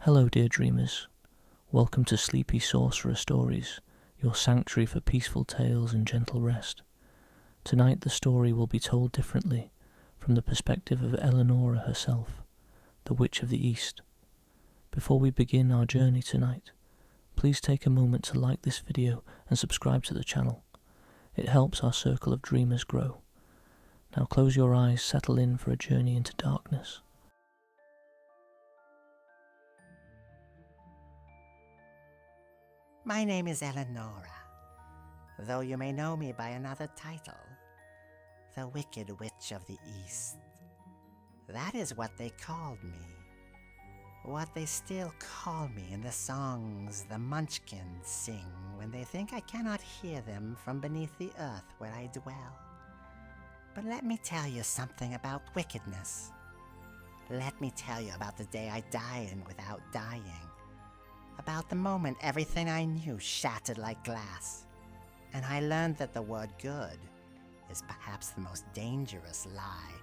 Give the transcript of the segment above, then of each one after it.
Hello dear dreamers, welcome to Sleepy Sorcerer Stories, your sanctuary for peaceful tales and gentle rest. Tonight the story will be told differently, from the perspective of Eleonora herself, the Witch of the East. Before we begin our journey tonight, please take a moment to like this video and subscribe to the channel. It helps our circle of dreamers grow. Now close your eyes, settle in for a journey into darkness. My name is Eleonora, though you may know me by another title, the Wicked Witch of the East. That is what they called me. What they still call me in the songs the Munchkins sing when they think I cannot hear them from beneath the earth where I dwell. But let me tell you something about wickedness. Let me tell you about the day I died without dying. About the moment everything I knew shattered like glass. And I learned that the word good is perhaps the most dangerous lie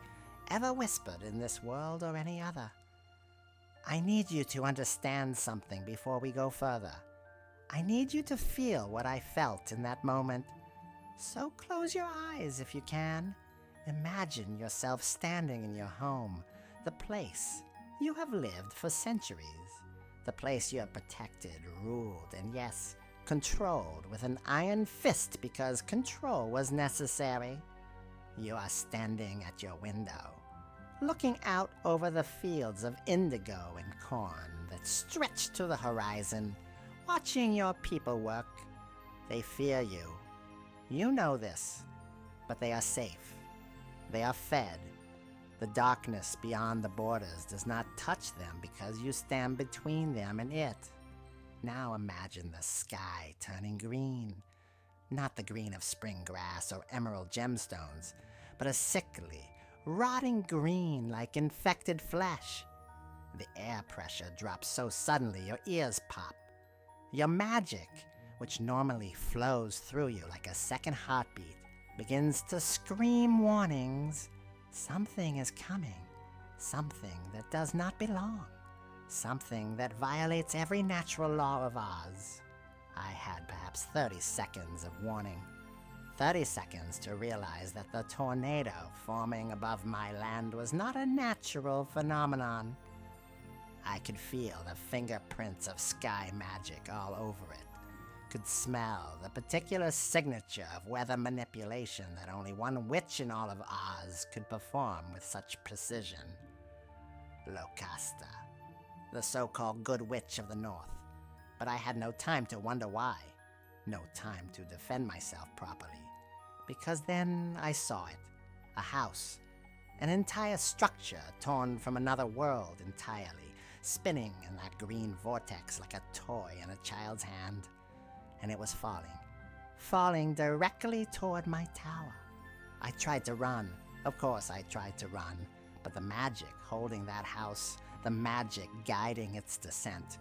ever whispered in this world or any other. I need you to understand something before we go further. I need you to feel what I felt in that moment. So close your eyes if you can. Imagine yourself standing in your home, the place you have lived for centuries. The place you have protected, ruled, and yes, controlled with an iron fist because control was necessary. You are standing at your window, looking out over the fields of indigo and corn that stretch to the horizon, watching your people work. They fear you. You know this, but they are safe. They are fed. The darkness beyond the borders does not touch them because you stand between them and it. Now imagine the sky turning green. Not the green of spring grass or emerald gemstones, but a sickly, rotting green like infected flesh. The air pressure drops so suddenly your ears pop. Your magic, which normally flows through you like a second heartbeat, begins to scream warnings. Something is coming, something that does not belong, something that violates every natural law of Oz. I had perhaps 30 seconds of warning, 30 seconds to realize that the tornado forming above my land was not a natural phenomenon. I could feel the fingerprints of sky magic all over it. Could smell the particular signature of weather manipulation that only one witch in all of Oz could perform with such precision. Locusta, the so-called good witch of the north. But I had no time to wonder why, no time to defend myself properly, because then I saw it, a house, an entire structure torn from another world entirely, spinning in that green vortex like a toy in a child's hand. And it was falling directly toward my tower. I tried to run. Of course I tried to run, but the magic holding that house, the magic guiding its descent,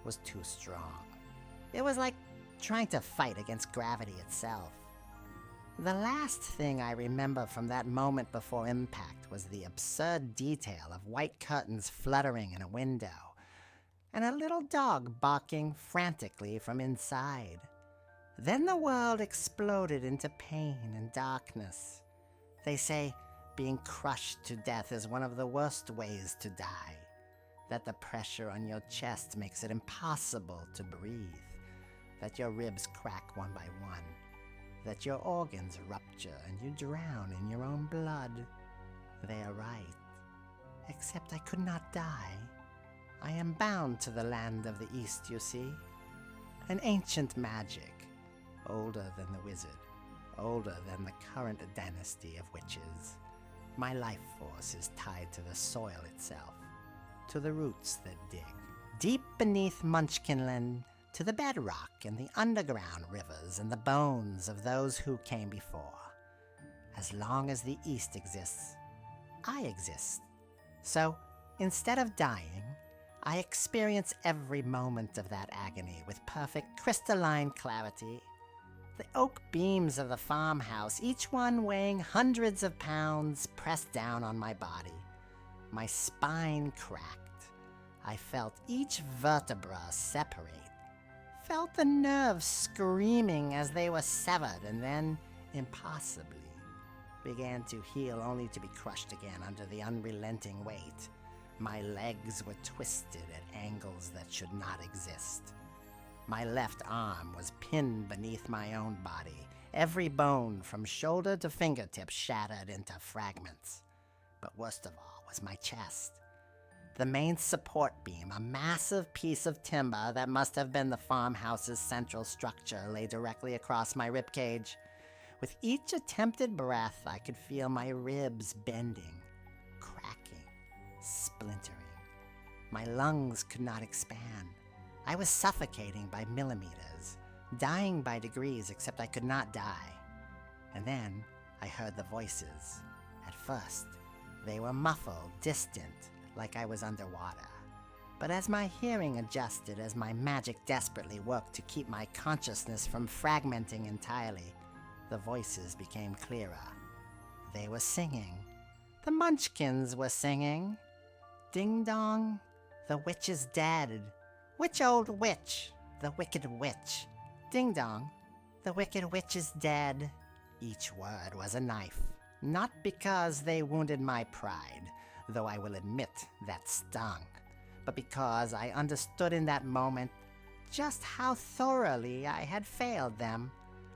was too strong. It was like trying to fight against gravity itself. The last thing I remember from that moment before impact was the absurd detail of white curtains fluttering in a window, and a little dog barking frantically from inside. Then the world exploded into pain and darkness. They say being crushed to death is one of the worst ways to die, that the pressure on your chest makes it impossible to breathe, that your ribs crack one by one, that your organs rupture and you drown in your own blood. They are right. Except I could not die. I am bound to the land of the East, you see. An ancient magic, older than the wizard, older than the current dynasty of witches. My life force is tied to the soil itself, to the roots that dig, deep beneath Munchkinland, to the bedrock and the underground rivers and the bones of those who came before. As long as the East exists, I exist. So, instead of dying, I experience every moment of that agony with perfect crystalline clarity. The oak beams of the farmhouse, each one weighing hundreds of pounds, pressed down on my body. My spine cracked. I felt each vertebra separate, felt the nerves screaming as they were severed, and then, impossibly, began to heal only to be crushed again under the unrelenting weight. My legs were twisted at angles that should not exist. My left arm was pinned beneath my own body, every bone from shoulder to fingertip shattered into fragments. But worst of all was my chest. The main support beam, a massive piece of timber that must have been the farmhouse's central structure, lay directly across my ribcage. With each attempted breath, I could feel my ribs bending, cracking, splintering. My lungs could not expand. I was suffocating by millimeters, dying by degrees, except I could not die. And then I heard the voices. At first, they were muffled, distant, like I was underwater. But as my hearing adjusted, as my magic desperately worked to keep my consciousness from fragmenting entirely, the voices became clearer. They were singing. The Munchkins were singing. Ding dong, the witch is dead. Which old witch? The wicked witch. Ding dong, the wicked witch is dead. Each word was a knife, not because they wounded my pride, though I will admit that stung, but because I understood in that moment just how thoroughly I had failed them.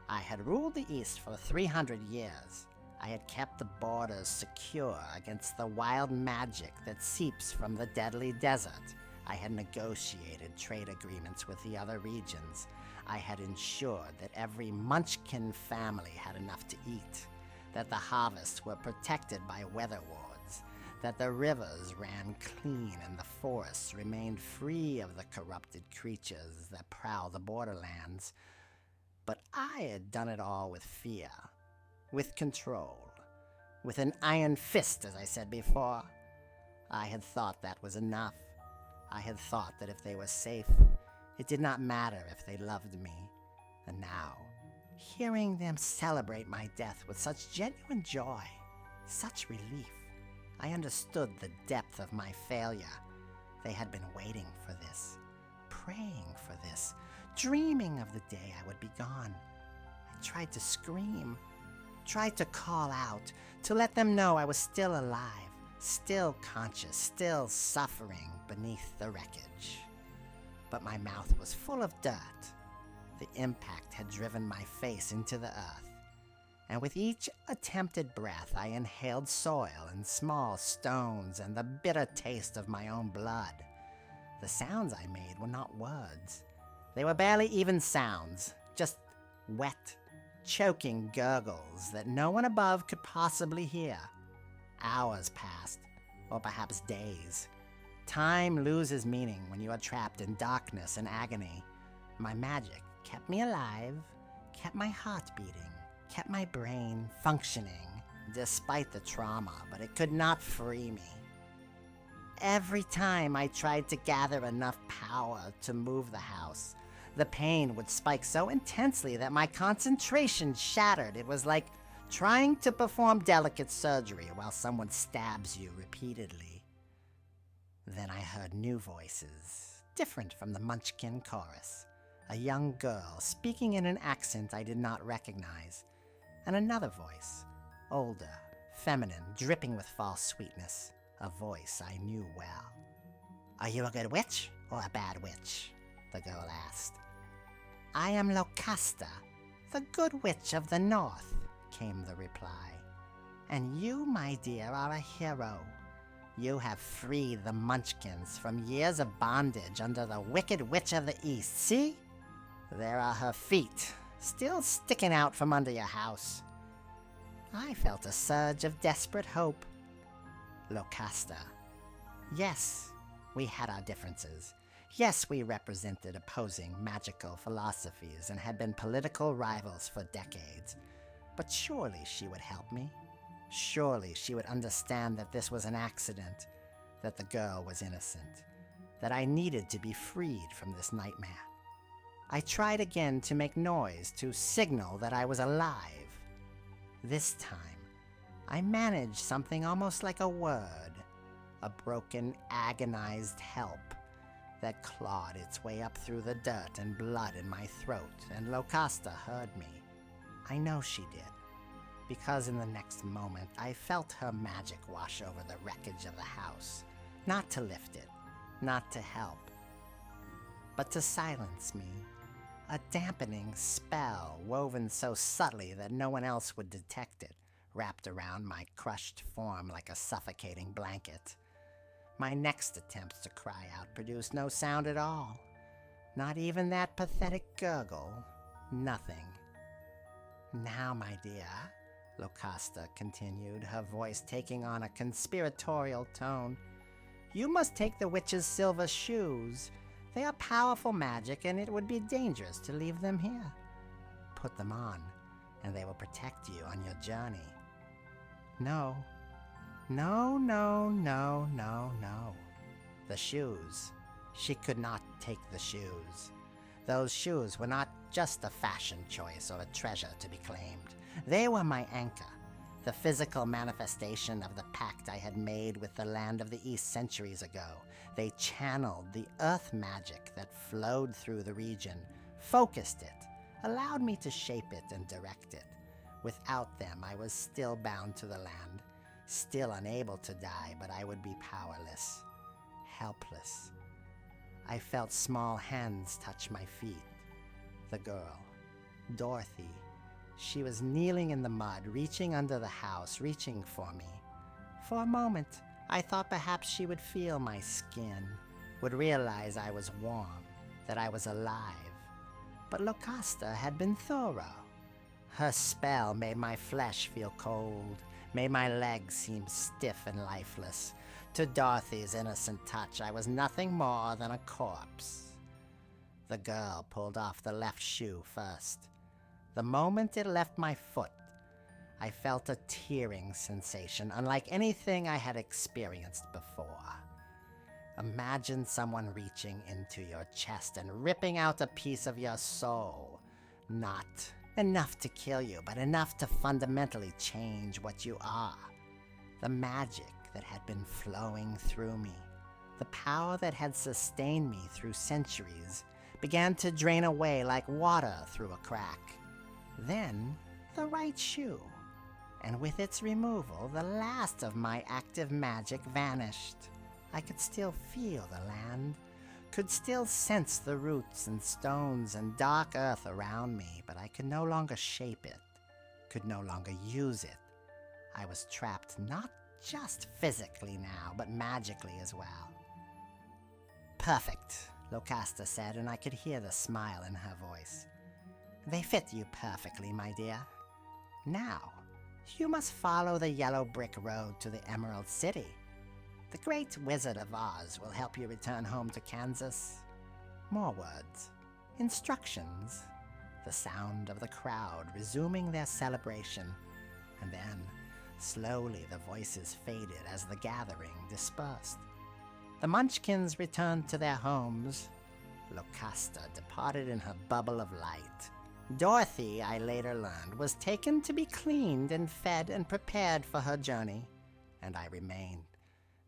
I had ruled the East for 300 years. I had kept the borders secure against the wild magic that seeps from the deadly desert. I had negotiated trade agreements with the other regions. I had ensured that every Munchkin family had enough to eat, that the harvests were protected by weather wards, that the rivers ran clean and the forests remained free of the corrupted creatures that prowl the borderlands. But I had done it all with fear, with control, with an iron fist, as I said before. I had thought that was enough. I had thought that if they were safe, it did not matter if they loved me. And now, hearing them celebrate my death with such genuine joy, such relief, I understood the depth of my failure. They had been waiting for this, praying for this, dreaming of the day I would be gone. I tried to scream, tried to call out, to let them know I was still alive, still conscious, still suffering beneath the wreckage. But my mouth was full of dirt. The impact had driven my face into the earth, and with each attempted breath I inhaled soil and small stones and the bitter taste of my own blood. The sounds I made were not words. They were barely even sounds, just wet, choking gurgles that no one above could possibly hear. Hours passed, or perhaps days. Time loses meaning when you are trapped in darkness and agony. My magic kept me alive, kept my heart beating, kept my brain functioning, despite the trauma, but it could not free me. Every time I tried to gather enough power to move the house, the pain would spike so intensely that my concentration shattered. It was like trying to perform delicate surgery while someone stabs you repeatedly. Then I heard new voices, different from the Munchkin chorus. A young girl speaking in an accent I did not recognize, and another voice, older, feminine, dripping with false sweetness, a voice I knew well. "Are you a good witch or a bad witch?" the girl asked. "I am Locasta, the good witch of the north," came the reply. "And you, my dear, are a hero. You have freed the Munchkins from years of bondage under the wicked witch of the east. See? There are her feet, still sticking out from under your house." I felt a surge of desperate hope. Locasta. Yes, we had our differences. Yes, we represented opposing magical philosophies and had been political rivals for decades. But surely she would help me. Surely she would understand that this was an accident, that the girl was innocent, that I needed to be freed from this nightmare. I tried again to make noise, to signal that I was alive. This time, I managed something almost like a word, a broken, agonized help, that clawed its way up through the dirt and blood in my throat, and Locusta heard me. I know she did, because in the next moment I felt her magic wash over the wreckage of the house, not to lift it, not to help, but to silence me. A dampening spell woven so subtly that no one else would detect it, wrapped around my crushed form like a suffocating blanket. My next attempts to cry out produced no sound at all. Not even that pathetic gurgle. Nothing. Now, my dear, Locusta continued, her voice taking on a conspiratorial tone, you must take the witch's silver shoes. They are powerful magic, and it would be dangerous to leave them here. Put them on, and they will protect you on your journey. No. No, no, no, no, no. The shoes. She could not take the shoes. Those shoes were not just a fashion choice or a treasure to be claimed. They were my anchor, the physical manifestation of the pact I had made with the land of the East centuries ago. They channeled the earth magic that flowed through the region, focused it, allowed me to shape it and direct it. Without them, I was still bound to the land, still unable to die, but I would be powerless, helpless. I felt small hands touch my feet. The girl, Dorothy, she was kneeling in the mud, reaching under the house, reaching for me. For a moment, I thought perhaps she would feel my skin, would realize I was warm, that I was alive. But Locusta had been thorough. Her spell made my flesh feel cold, made my legs seem stiff and lifeless. To Dorothy's innocent touch, I was nothing more than a corpse. The girl pulled off the left shoe first. The moment it left my foot, I felt a tearing sensation unlike anything I had experienced before. Imagine someone reaching into your chest and ripping out a piece of your soul. Not enough to kill you, but enough to fundamentally change what you are. The magic that had been flowing through me, the power that had sustained me through centuries, began to drain away like water through a crack. Then, the right shoe, and with its removal, the last of my active magic vanished. I could still feel the land, could still sense the roots and stones and dark earth around me, but I could no longer shape it, could no longer use it. I was trapped not just physically now, but magically as well. Perfect, Locusta said, and I could hear the smile in her voice. They fit you perfectly, my dear. Now, you must follow the yellow brick road to the Emerald City. The Great Wizard of Oz will help you return home to Kansas. More words. Instructions. The sound of the crowd resuming their celebration. And then, slowly the voices faded as the gathering dispersed. The Munchkins returned to their homes. Locusta departed in her bubble of light. Dorothy, I later learned, was taken to be cleaned and fed and prepared for her journey. And I remained,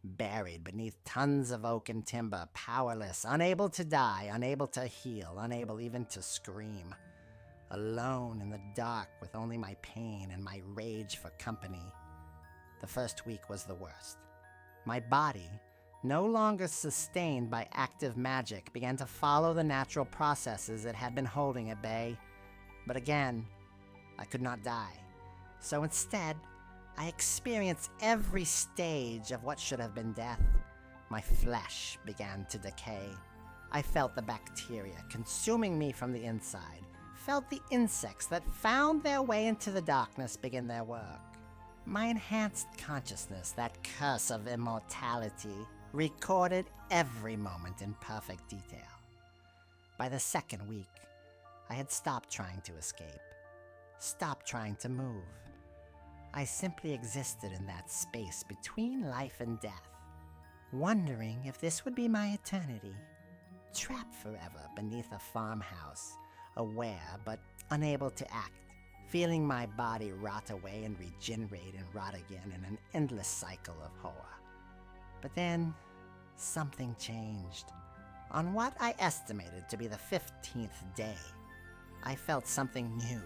buried beneath tons of oak and timber, powerless, unable to die, unable to heal, unable even to scream. Alone in the dark with only my pain and my rage for company. The first week was the worst. My body, no longer sustained by active magic, began to follow the natural processes it had been holding at bay. But again, I could not die. So instead, I experienced every stage of what should have been death. My flesh began to decay. I felt the bacteria consuming me from the inside, felt the insects that found their way into the darkness begin their work. My enhanced consciousness, that curse of immortality, recorded every moment in perfect detail. By the second week, I had stopped trying to escape, stopped trying to move. I simply existed in that space between life and death, wondering if this would be my eternity, trapped forever beneath a farmhouse, aware but unable to act, feeling my body rot away and regenerate and rot again in an endless cycle of horror. But then, something changed. On what I estimated to be the 15th day, I felt something new.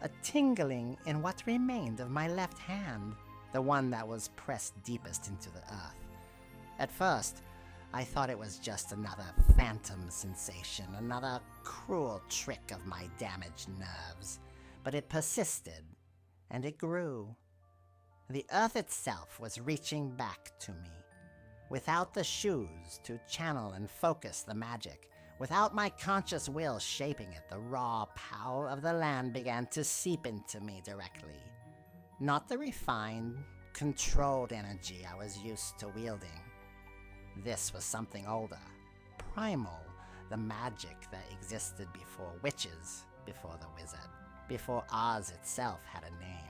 A tingling in what remained of my left hand, the one that was pressed deepest into the earth. At first, I thought it was just another phantom sensation, another cruel trick of my damaged nerves. But it persisted, and it grew. The earth itself was reaching back to me. Without the shoes to channel and focus the magic, without my conscious will shaping it, the raw power of the land began to seep into me directly. Not the refined, controlled energy I was used to wielding. This was something older, primal, the magic that existed before witches, before the wizard, before Oz itself had a name.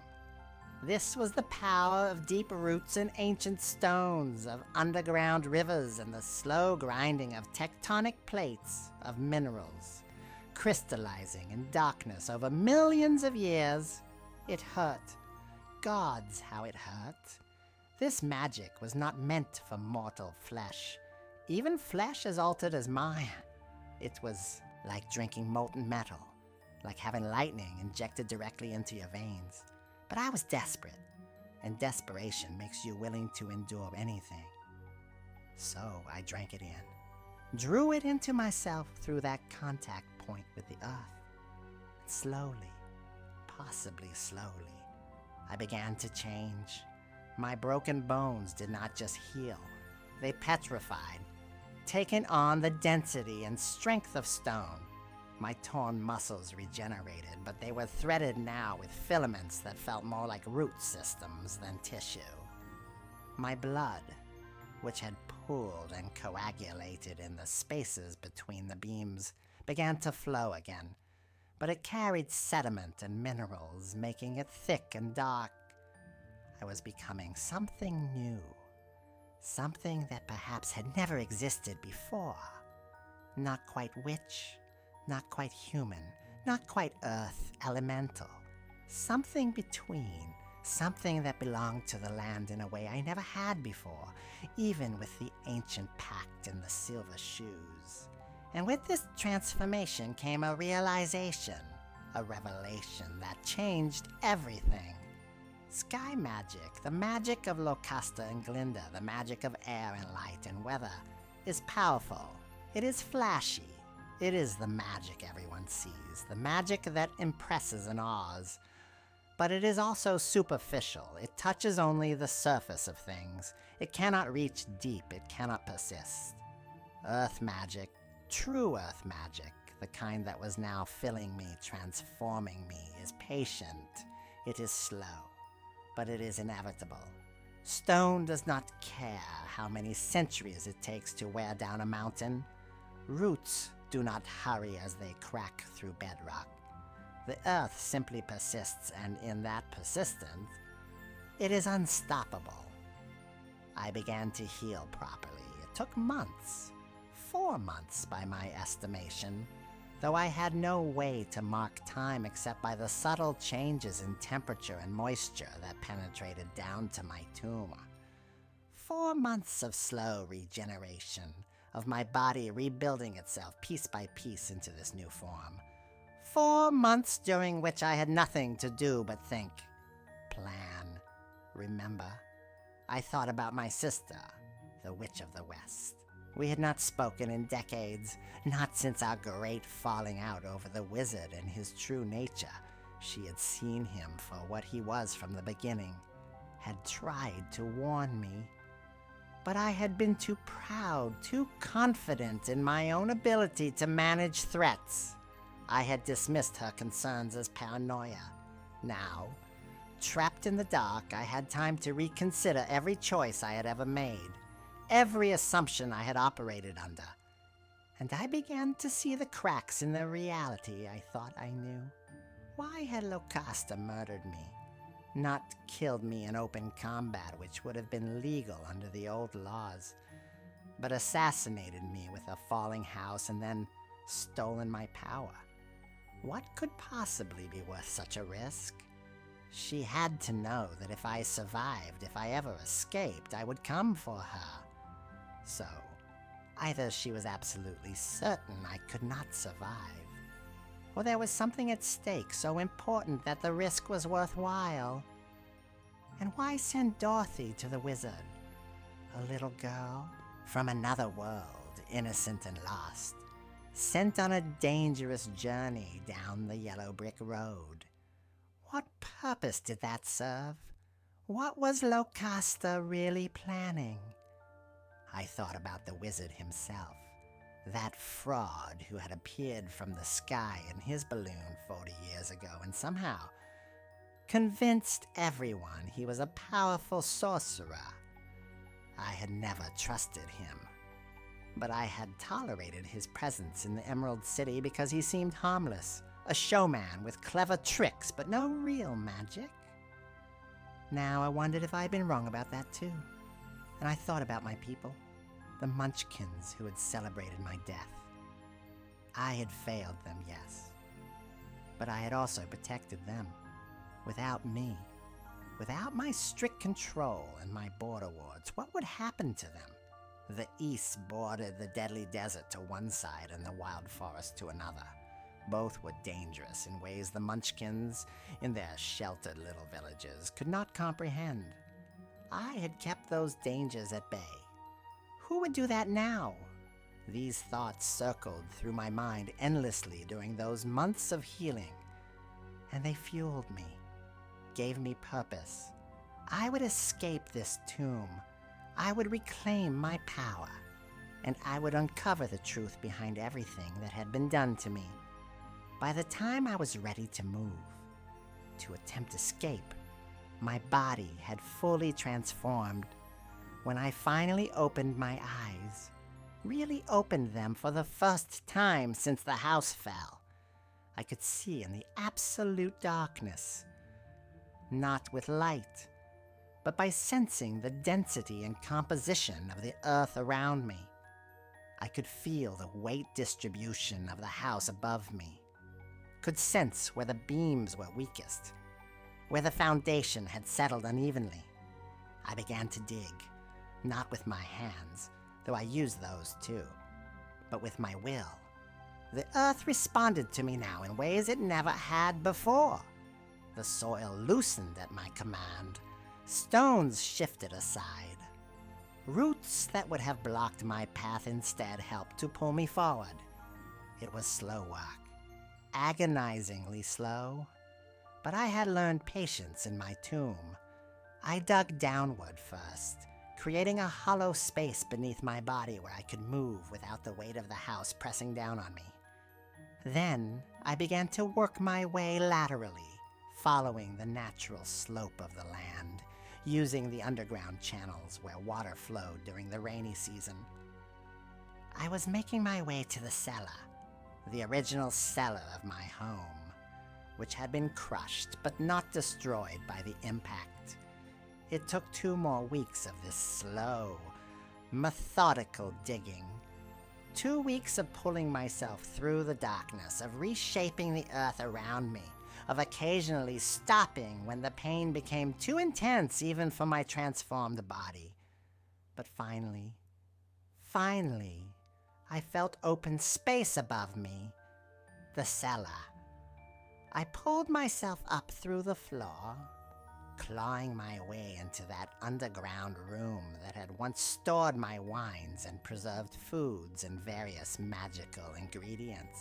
This was the power of deep roots in ancient stones, of underground rivers, and the slow grinding of tectonic plates of minerals, crystallizing in darkness over millions of years. It hurt. Gods, how it hurt. This magic was not meant for mortal flesh, even flesh as altered as mine. It was like drinking molten metal, like having lightning injected directly into your veins. But I was desperate, and desperation makes you willing to endure anything. So I drank it in, drew it into myself through that contact point with the earth. And slowly, possibly slowly, I began to change. My broken bones did not just heal, they petrified, taking on the density and strength of stone. My torn muscles regenerated, but they were threaded now with filaments that felt more like root systems than tissue. My blood, which had pooled and coagulated in the spaces between the beams, began to flow again, but it carried sediment and minerals, making it thick and dark. I was becoming something new, something that perhaps had never existed before. Not quite witch, not quite human, not quite earth elemental. Something between, something that belonged to the land in a way I never had before, even with the ancient pact and the silver shoes. And with this transformation came a realization, a revelation that changed everything. Sky magic, the magic of Locusta and Glinda, the magic of air and light and weather, is powerful. It is flashy. It is the magic everyone sees, the magic that impresses and awes. But it is also superficial. It touches only the surface of things. It cannot reach deep. It cannot persist. Earth magic, true earth magic, the kind that was now filling me, transforming me, is patient. It is slow, but it is inevitable. Stone does not care how many centuries it takes to wear down a mountain. Roots do not hurry as they crack through bedrock. The earth simply persists, and in that persistence, it is unstoppable. I began to heal properly. It took months, 4 months by my estimation, though I had no way to mark time except by the subtle changes in temperature and moisture that penetrated down to my tumor. 4 months of slow regeneration, of my body rebuilding itself piece by piece into this new form. 4 months during which I had nothing to do but think, plan, remember. I thought about my sister, the Witch of the West. We had not spoken in decades, not since our great falling out over the wizard and his true nature. She had seen him for what he was from the beginning, had tried to warn me. But I had been too proud, too confident in my own ability to manage threats. I had dismissed her concerns as paranoia. Now, trapped in the dark, I had time to reconsider every choice I had ever made, every assumption I had operated under. And I began to see the cracks in the reality I thought I knew. Why had Locusta murdered me? Not killed me in open combat, which would have been legal under the old laws, but assassinated me with a falling house and then stolen my power. What could possibly be worth such a risk? She had to know that if I survived, if I ever escaped, I would come for her. So, Either she was absolutely certain I could not survive, or there was something at stake so important that the risk was worthwhile. And why send Dorothy to the wizard? A little girl from another world, innocent and lost, sent on a dangerous journey down the yellow brick road. What purpose did that serve? What was Locusta really planning? I thought about the wizard himself, that fraud who had appeared from the sky in his balloon 40 years ago and somehow convinced everyone he was a powerful sorcerer. I had never trusted him, but I had tolerated his presence in the Emerald City because he seemed harmless, a showman with clever tricks but no real magic. Now I wondered if I had been wrong about that too, and I thought about my people, the Munchkins who had celebrated my death. I had failed them, yes, but I had also protected them. Without me, without my strict control and my border wards, what would happen to them? The east bordered the deadly desert to one side and the wild forest to another. Both were dangerous in ways the Munchkins, in their sheltered little villages, could not comprehend. I had kept those dangers at bay. Who would do that now? These thoughts circled through my mind endlessly during those months of healing, and they fueled me, gave me purpose. I would escape this tomb. I would reclaim my power, and I would uncover the truth behind everything that had been done to me. By the time I was ready to move, to attempt escape, my body had fully transformed. When I finally opened my eyes, really opened them for the first time since the house fell, I could see in the absolute darkness, not with light, but by sensing the density and composition of the earth around me. I could feel the weight distribution of the house above me, could sense where the beams were weakest, where the foundation had settled unevenly. I began to dig, not with my hands, though I used those too, but with my will. The earth responded to me now in ways it never had before. The soil loosened at my command. Stones shifted aside. Roots that would have blocked my path instead helped to pull me forward. It was slow work, agonizingly slow, but I had learned patience in my tomb. I dug downward first, creating a hollow space beneath my body where I could move without the weight of the house pressing down on me. Then I began to work my way laterally, following the natural slope of the land, using the underground channels where water flowed during the rainy season. I was making my way to the cellar, the original cellar of my home, which had been crushed but not destroyed by the impact. It took 2 more weeks of this slow, methodical digging. 2 weeks of pulling myself through the darkness, of reshaping the earth around me, of occasionally stopping when the pain became too intense even for my transformed body. But finally, I felt open space above me, the cellar. I pulled myself up through the floor, clawing my way into that underground room that had once stored my wines and preserved foods and various magical ingredients.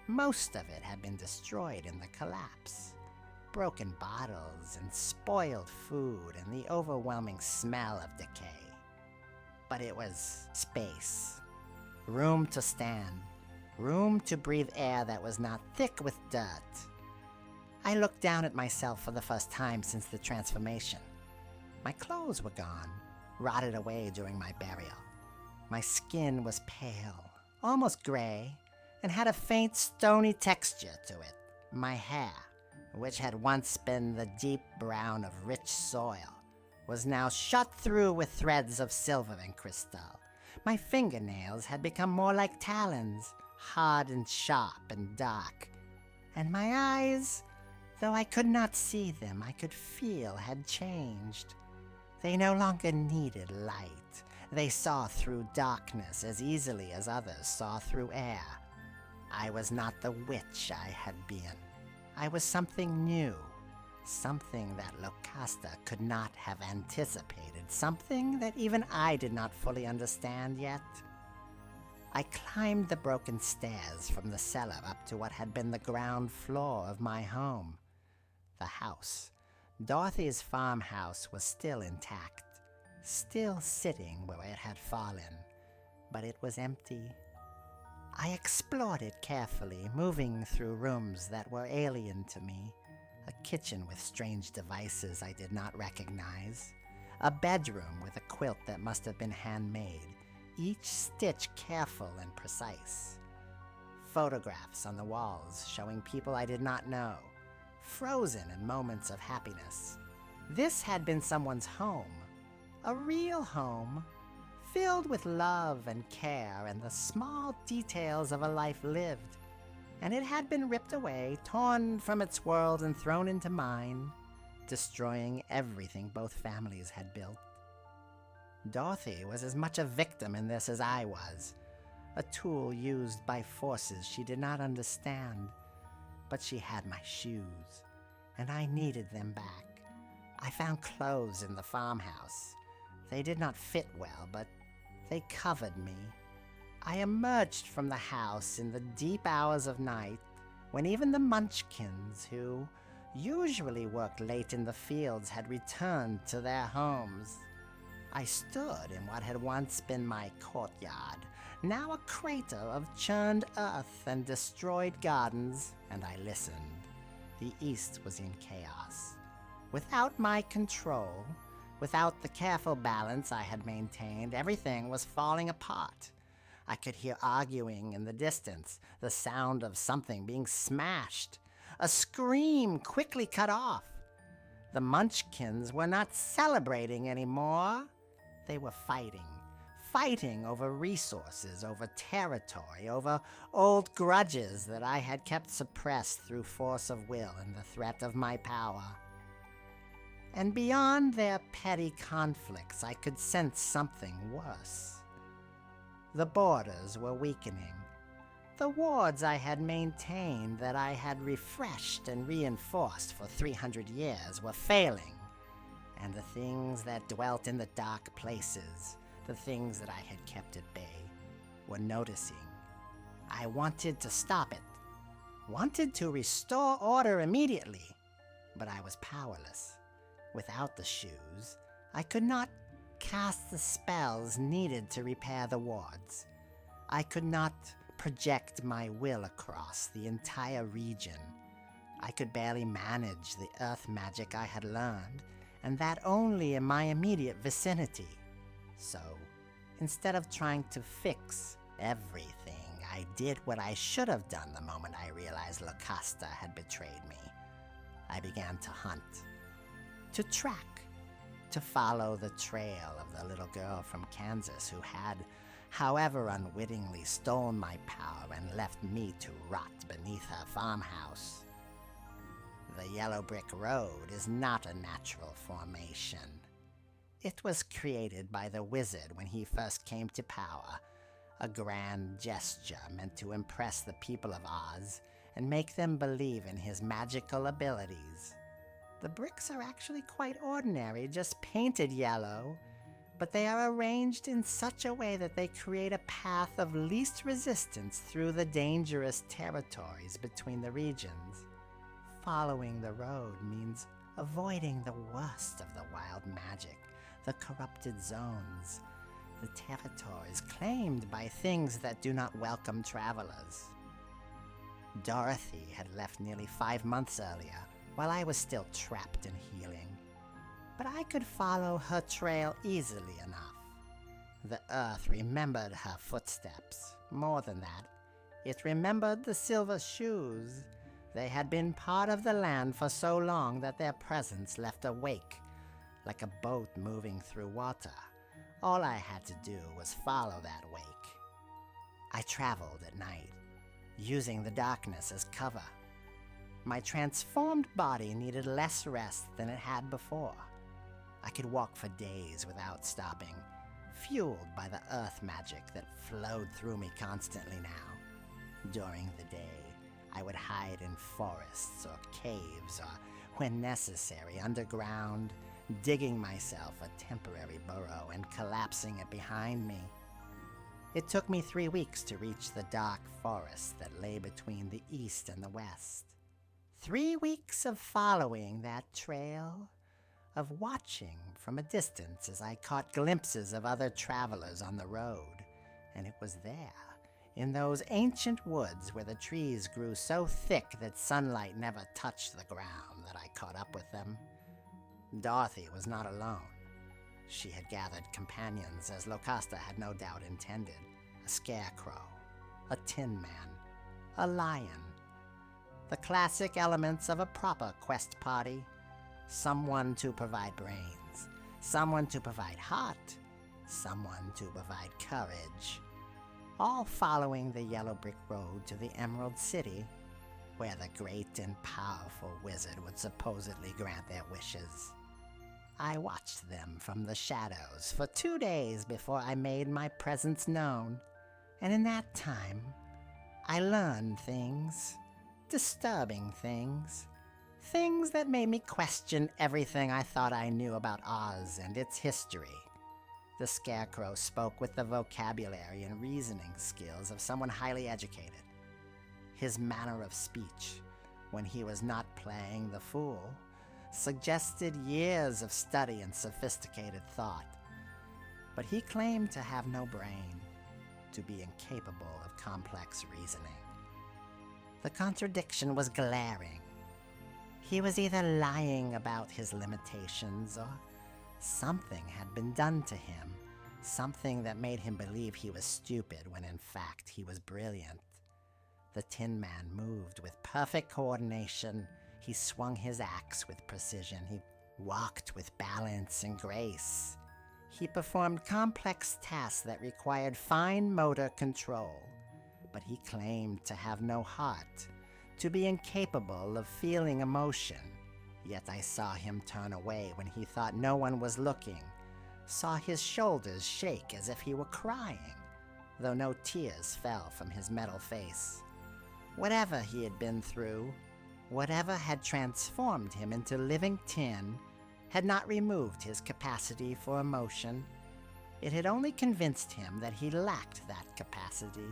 Most of it had been destroyed in the collapse. Broken bottles and spoiled food and the overwhelming smell of decay. But it was space. Room to stand. Room to breathe air that was not thick with dirt. I looked down at myself for the first time since the transformation. My clothes were gone, rotted away during my burial. My skin was pale, almost gray, and had a faint stony texture to it. My hair, which had once been the deep brown of rich soil, was now shot through with threads of silver and crystal. My fingernails had become more like talons, hard and sharp and dark. And my eyes, though I could not see them, I could feel had changed. They no longer needed light. They saw through darkness as easily as others saw through air. I was not the witch I had been. I was something new, something that Locusta could not have anticipated, something that even I did not fully understand yet. I climbed the broken stairs from the cellar up to what had been the ground floor of my home. The house, Dorothy's farmhouse, was still intact, still sitting where it had fallen, but it was empty. I explored it carefully, moving through rooms that were alien to me, a kitchen with strange devices I did not recognize, a bedroom with a quilt that must have been handmade, each stitch careful and precise. Photographs on the walls showing people I did not know, frozen in moments of happiness. This had been someone's home, a real home, filled with love and care and the small details of a life lived. And it had been ripped away, torn from its world and thrown into mine, destroying everything both families had built. Dorothy was as much a victim in this as I was, a tool used by forces she did not understand. But she had my shoes, and I needed them back. I found clothes in the farmhouse. They did not fit well, but they covered me. I emerged from the house in the deep hours of night, when even the Munchkins, who usually worked late in the fields, had returned to their homes. I stood in what had once been my courtyard, now a crater of churned earth and destroyed gardens, and I listened. The East was in chaos. Without my control, without the careful balance I had maintained, everything was falling apart. I could hear arguing in the distance, the sound of something being smashed, a scream quickly cut off. The Munchkins were not celebrating anymore. They were fighting over resources, over territory, over old grudges that I had kept suppressed through force of will and the threat of my power. And beyond their petty conflicts, I could sense something worse. The borders were weakening. The wards I had maintained, that I had refreshed and reinforced for 300 years, were failing. And the things that dwelt in the dark places, the things that I had kept at bay, were noticing. I wanted to stop it, wanted to restore order immediately, but I was powerless. Without the shoes, I could not cast the spells needed to repair the wards. I could not project my will across the entire region. I could barely manage the earth magic I had learned, and that only in my immediate vicinity. So, instead of trying to fix everything, I did what I should have done the moment I realized Locusta had betrayed me. I began to hunt, to track, to follow the trail of the little girl from Kansas who had, however unwittingly, stolen my power and left me to rot beneath her farmhouse. The yellow brick road is not a natural formation. It was created by the wizard when he first came to power, a grand gesture meant to impress the people of Oz and make them believe in his magical abilities. The bricks are actually quite ordinary, just painted yellow, but they are arranged in such a way that they create a path of least resistance through the dangerous territories between the regions. Following the road means avoiding the worst of the wild magic, the corrupted zones, the territories claimed by things that do not welcome travelers. Dorothy had left nearly 5 months earlier, while I was still trapped in healing. But I could follow her trail easily enough. The earth remembered her footsteps. More than that, it remembered the silver shoes. They had been part of the land for so long that their presence left a wake, like a boat moving through water. All I had to do was follow that wake. I traveled at night, using the darkness as cover. My transformed body needed less rest than it had before. I could walk for days without stopping, fueled by the earth magic that flowed through me constantly now. During the day, I would hide in forests or caves or, when necessary, underground, digging myself a temporary burrow and collapsing it behind me. It took me 3 weeks to reach the dark forest that lay between the east and the west. 3 weeks of following that trail, of watching from a distance as I caught glimpses of other travelers on the road. And it was there, in those ancient woods where the trees grew so thick that sunlight never touched the ground, that I caught up with them. Dorothy was not alone. She had gathered companions, as Locusta had no doubt intended. A scarecrow, a tin man, a lion. The classic elements of a proper quest party. Someone to provide brains, someone to provide heart, someone to provide courage. All following the yellow brick road to the Emerald City, where the great and powerful wizard would supposedly grant their wishes. I watched them from the shadows for 2 days before I made my presence known, and in that time, I learned things, disturbing things, things that made me question everything I thought I knew about Oz and its history. The Scarecrow spoke with the vocabulary and reasoning skills of someone highly educated. His manner of speech, when he was not playing the fool, suggested years of study and sophisticated thought. But he claimed to have no brain, to be incapable of complex reasoning. The contradiction was glaring. He was either lying about his limitations, or something had been done to him, something that made him believe he was stupid when in fact he was brilliant. The Tin Man moved with perfect coordination. He swung his axe with precision. He walked with balance and grace. He performed complex tasks that required fine motor control. But he claimed to have no heart, to be incapable of feeling emotion. Yet I saw him turn away when he thought no one was looking, saw his shoulders shake as if he were crying, though no tears fell from his metal face. Whatever he had been through, whatever had transformed him into living tin, had not removed his capacity for emotion. It had only convinced him that he lacked that capacity.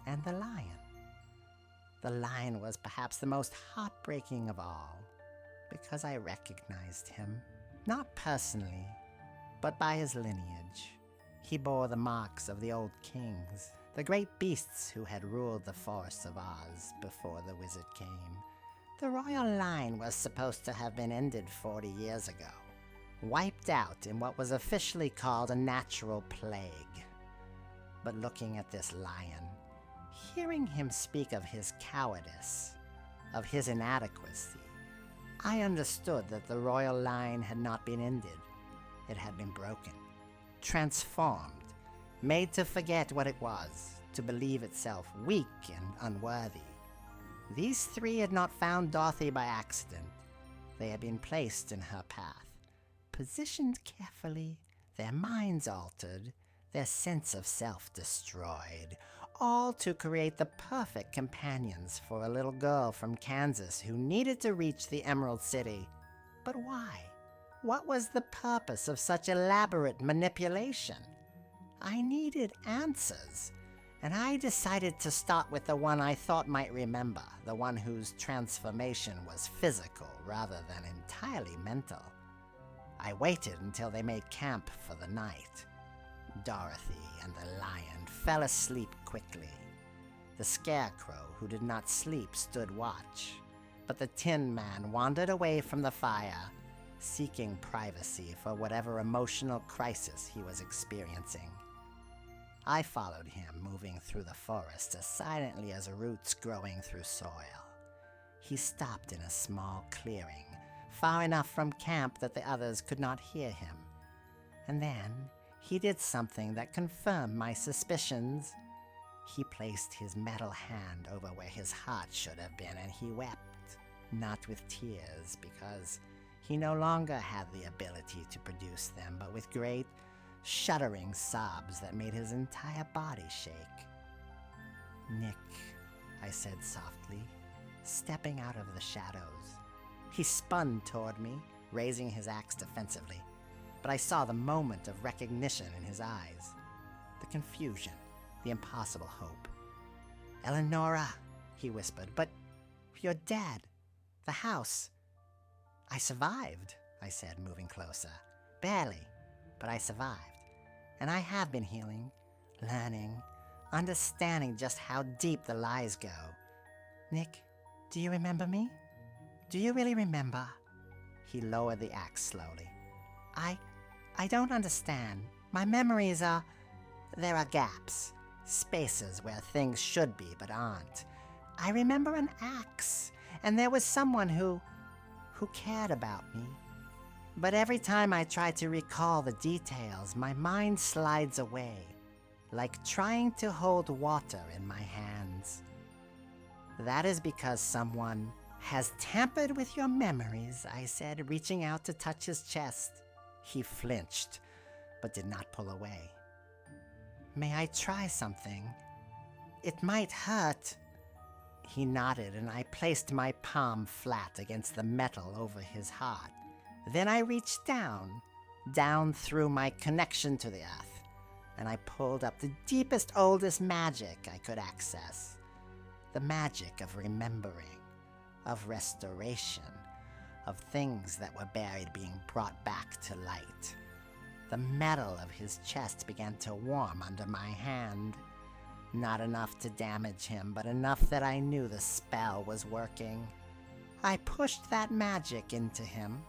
And the lion. The lion was perhaps the most heartbreaking of all, because I recognized him, not personally, but by his lineage. He bore the marks of the old kings, the great beasts who had ruled the forests of Oz before the wizard came. The royal line was supposed to have been ended 40 years ago, wiped out in what was officially called a natural plague. But looking at this lion, hearing him speak of his cowardice, of his inadequacy, I understood that the royal line had not been ended. It had been broken, transformed, made to forget what it was, to believe itself weak and unworthy. These three had not found Dorothy by accident. They had been placed in her path, positioned carefully, their minds altered, their sense of self destroyed, all to create the perfect companions for a little girl from Kansas who needed to reach the Emerald City. But why? What was the purpose of such elaborate manipulation? I needed answers, and I decided to start with the one I thought might remember, the one whose transformation was physical rather than entirely mental. I waited until they made camp for the night. Dorothy and the lion fell asleep quickly. The Scarecrow, who did not sleep, stood watch, but the Tin Man wandered away from the fire, seeking privacy for whatever emotional crisis he was experiencing. I followed him, moving through the forest as silently as roots growing through soil. He stopped in a small clearing, far enough from camp that the others could not hear him. And then he did something that confirmed my suspicions. He placed his metal hand over where his heart should have been, and he wept, not with tears, because he no longer had the ability to produce them, but with great, shuddering sobs that made his entire body shake. "Nick," I said softly, stepping out of the shadows. He spun toward me, raising his axe defensively, but I saw the moment of recognition in his eyes, the confusion, the impossible hope. "Eleonora," he whispered, "but you're dead. The house." "I survived," I said, moving closer. "Barely, but I survived. And I have been healing, learning, understanding just how deep the lies go. Nick, do you remember me? Do you really remember?" He lowered the axe slowly. I don't understand. My memories are... There are gaps, spaces where things should be but aren't. I remember an axe, and there was someone who cared about me. But every time I try to recall the details, my mind slides away, like trying to hold water in my hands. "That is because someone has tampered with your memories," I said, reaching out to touch his chest. He flinched, but did not pull away. "May I try something? It might hurt." He nodded, and I placed my palm flat against the metal over his heart. Then I reached down through my connection to the earth, and I pulled up the deepest, oldest magic I could access. The magic of remembering, of restoration, of things that were buried being brought back to light. The metal of his chest began to warm under my hand. Not enough to damage him, but enough that I knew the spell was working. I pushed that magic into him,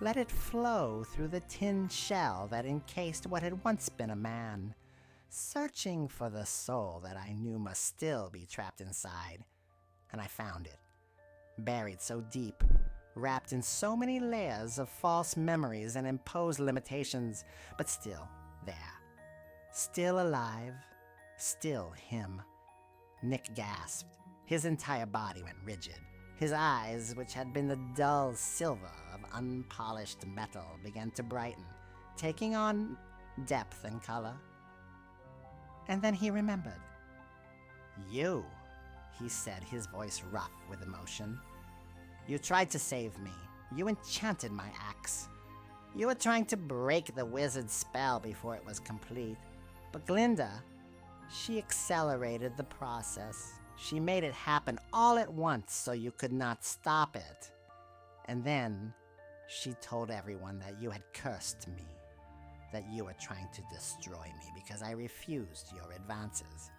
let it flow through the tin shell that encased what had once been a man, searching for the soul that I knew must still be trapped inside. And I found it, buried so deep, wrapped in so many layers of false memories and imposed limitations, but still there, still alive, still him. Nick gasped. His entire body went rigid. His eyes, which had been the dull silver of unpolished metal, began to brighten, taking on depth and color. And then he remembered. "You," he said, his voice rough with emotion. "You tried to save me. You enchanted my axe. You were trying to break the wizard's spell before it was complete. But Glinda, she accelerated the process. She made it happen all at once so you could not stop it. And then she told everyone that you had cursed me, that you were trying to destroy me because I refused your advances."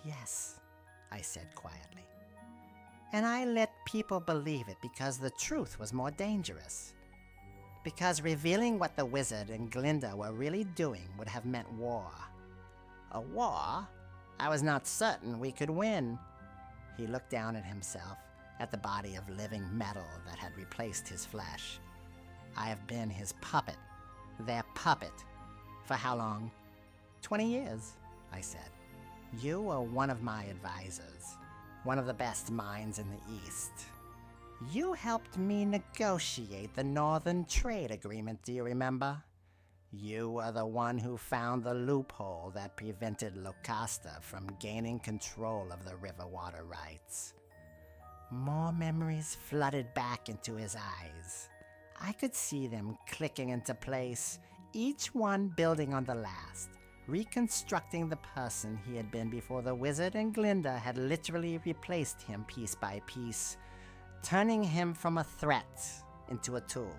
"Yes," I said quietly. "And I let people believe it because the truth was more dangerous. Because revealing what the wizard and Glinda were really doing would have meant war. A war I was not certain we could win." He looked down at himself, at the body of living metal that had replaced his flesh. "I have been his puppet, their puppet. For how long?" 20 years, I said. "You were one of my advisors, one of the best minds in the East. You helped me negotiate the Northern Trade Agreement, do you remember? You were the one who found the loophole that prevented Locusta from gaining control of the river water rights." More memories flooded back into his eyes. I could see them clicking into place, each one building on the last, reconstructing the person he had been before the wizard and Glinda had literally replaced him piece by piece, turning him from a threat into a tool.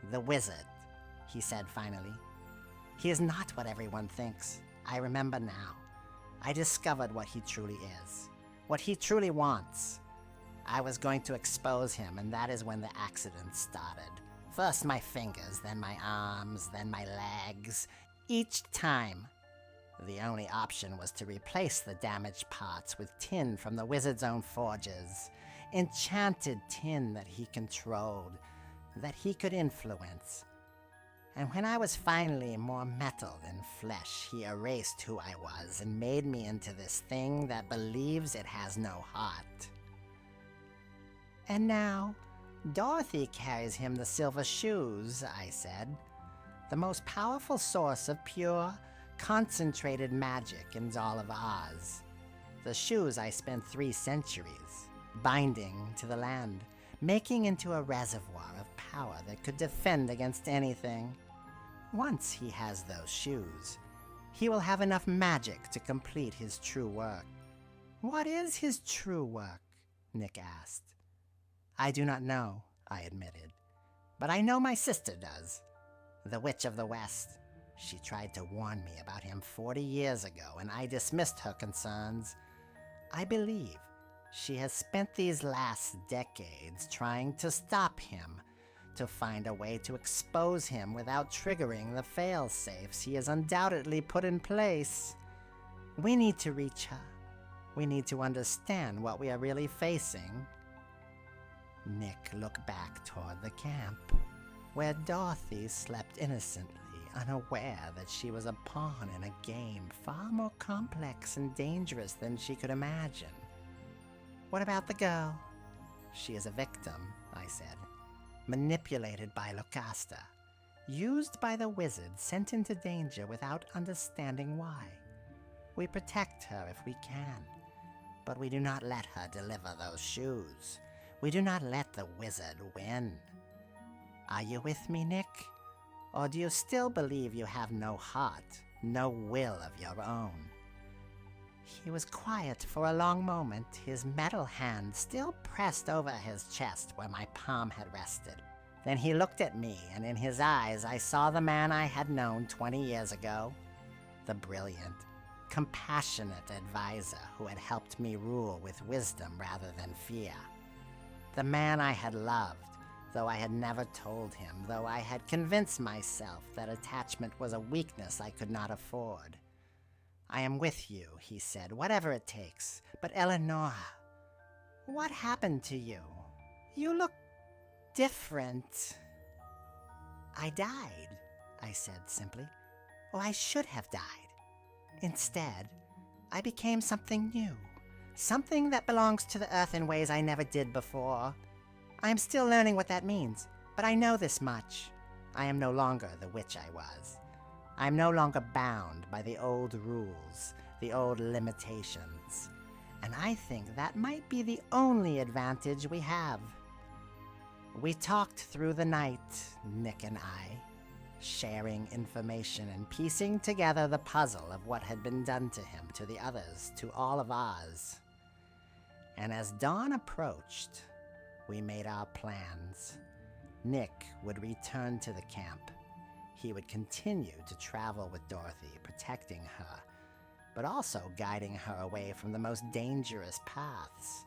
"The wizard," he said finally. "He is not what everyone thinks. I remember now. I discovered what he truly is, what he truly wants. I was going to expose him, and that is when the accident started. First my fingers, then my arms, then my legs. Each time, the only option was to replace the damaged parts with tin from the wizard's own forges. Enchanted tin that he controlled, that he could influence. And when I was finally more metal than flesh, he erased who I was and made me into this thing that believes it has no heart. And now, Dorothy carries him the silver shoes," I said. the most powerful source of pure, concentrated magic in all of Oz. The shoes I spent 3 centuries binding to the land, making into a reservoir of power that could defend against anything. Once he has those shoes, he will have enough magic to complete his true work. What is his true work? Nick asked. I do not know, I admitted, but I know my sister does. The Witch of the West. She tried to warn me about him 40 years ago, and I dismissed her concerns. I believe she has spent these last decades trying to stop him, to find a way to expose him without triggering the fail-safes he has undoubtedly put in place. We need to reach her. We need to understand what we are really facing. Nick looked back toward the camp, where Dorothy slept innocently, unaware that she was a pawn in a game far more complex and dangerous than she could imagine. What about the girl? She is a victim, I said. Manipulated by Lucasta, used by the wizard, sent into danger without understanding why. We protect her if we can, but we do not let her deliver those shoes. We do not let the wizard win. Are you with me, Nick? Or do you still believe you have no heart, no will of your own? He was quiet for a long moment, his metal hand still pressed over his chest where my palm had rested. Then he looked at me, and in his eyes I saw the man I had known 20 years ago. The brilliant, compassionate advisor who had helped me rule with wisdom rather than fear. The man I had loved, though I had never told him, though I had convinced myself that attachment was a weakness I could not afford. I am with you, he said, whatever it takes. But Eleonora, what happened to you? You look different. I died, I said simply. Or I should have died. Instead, I became something new. Something that belongs to the earth in ways I never did before. I am still learning what that means, but I know this much. I am no longer the witch I was. I am no longer bound by the old rules, the old limitations. And I think that might be the only advantage we have. We talked through the night, Nick and I, sharing information and piecing together the puzzle of what had been done to him, to the others, to all of Oz. And as dawn approached, we made our plans. Nick would return to the camp. He would continue to travel with Dorothy, protecting her, but also guiding her away from the most dangerous paths.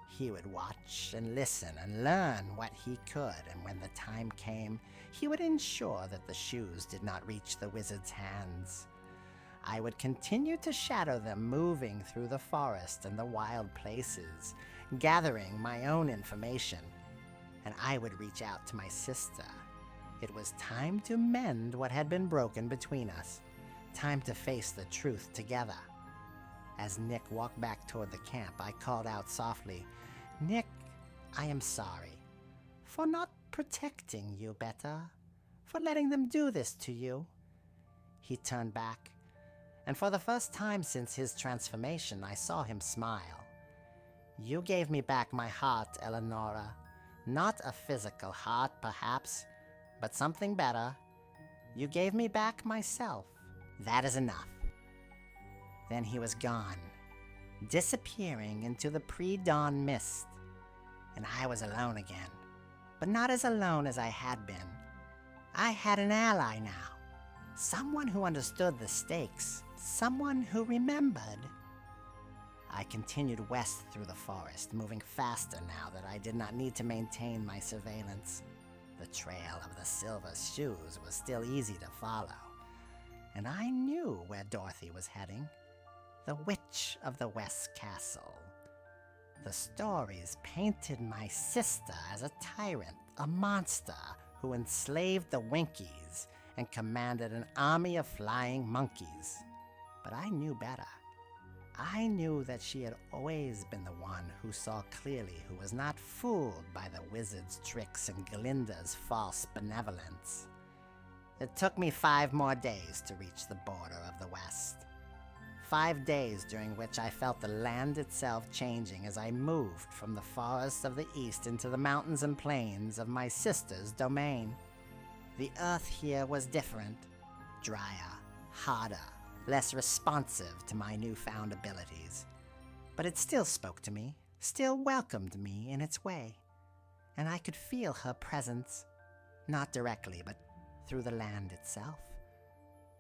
He would watch and listen and learn what he could, and when the time came, he would ensure that the shoes did not reach the wizard's hands. I would continue to shadow them, moving through the forest and the wild places, gathering my own information, and I would reach out to my sister. It was time to mend what had been broken between us, time to face the truth together. As Nick walked back toward the camp, I called out softly, "Nick, I am sorry for not protecting you better, for letting them do this to you." He turned back, and for the first time since his transformation, I saw him smile. "You gave me back my heart, Eleonora. Not a physical heart, perhaps, but something better. You gave me back myself. That is enough." Then he was gone, disappearing into the pre-dawn mist, and I was alone again, but not as alone as I had been. I had an ally now, someone who understood the stakes, someone who remembered. I continued west through the forest, moving faster now that I did not need to maintain my surveillance. The trail of the silver shoes was still easy to follow, and I knew where Dorothy was heading. The Witch of the West Castle. The stories painted my sister as a tyrant, a monster who enslaved the Winkies and commanded an army of flying monkeys. But I knew better. I knew that she had always been the one who saw clearly, who was not fooled by the wizard's tricks and Glinda's false benevolence. It took me 5 more days to reach the border of the West. 5 days during which I felt the land itself changing as I moved from the forests of the East into the mountains and plains of my sister's domain. The earth here was different, drier, harder, less responsive to my newfound abilities. But it still spoke to me, still welcomed me in its way. And I could feel her presence, not directly, but through the land itself.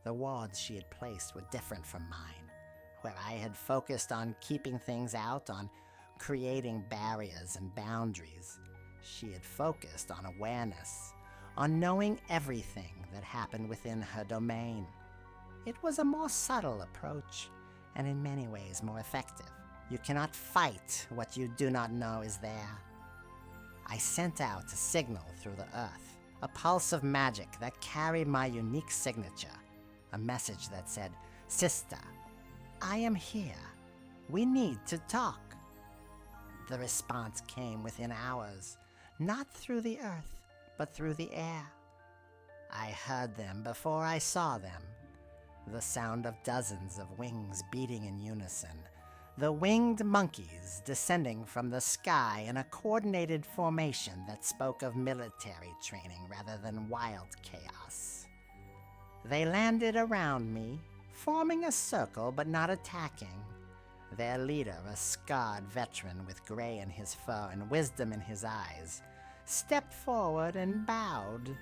The wards she had placed were different from mine, where I had focused on keeping things out, on creating barriers and boundaries. She had focused on awareness, on knowing everything that happened within her domain. It was a more subtle approach, and in many ways more effective. You cannot fight what you do not know is there. I sent out a signal through the earth, a pulse of magic that carried my unique signature, a message that said, "Sister, I am here. We need to talk." The response came within hours, not through the earth, but through the air. I heard them before I saw them. The sound of dozens of wings beating in unison, the winged monkeys descending from the sky in a coordinated formation that spoke of military training rather than wild chaos. They landed around me, forming a circle but not attacking. Their leader, a scarred veteran with gray in his fur and wisdom in his eyes, stepped forward and bowed.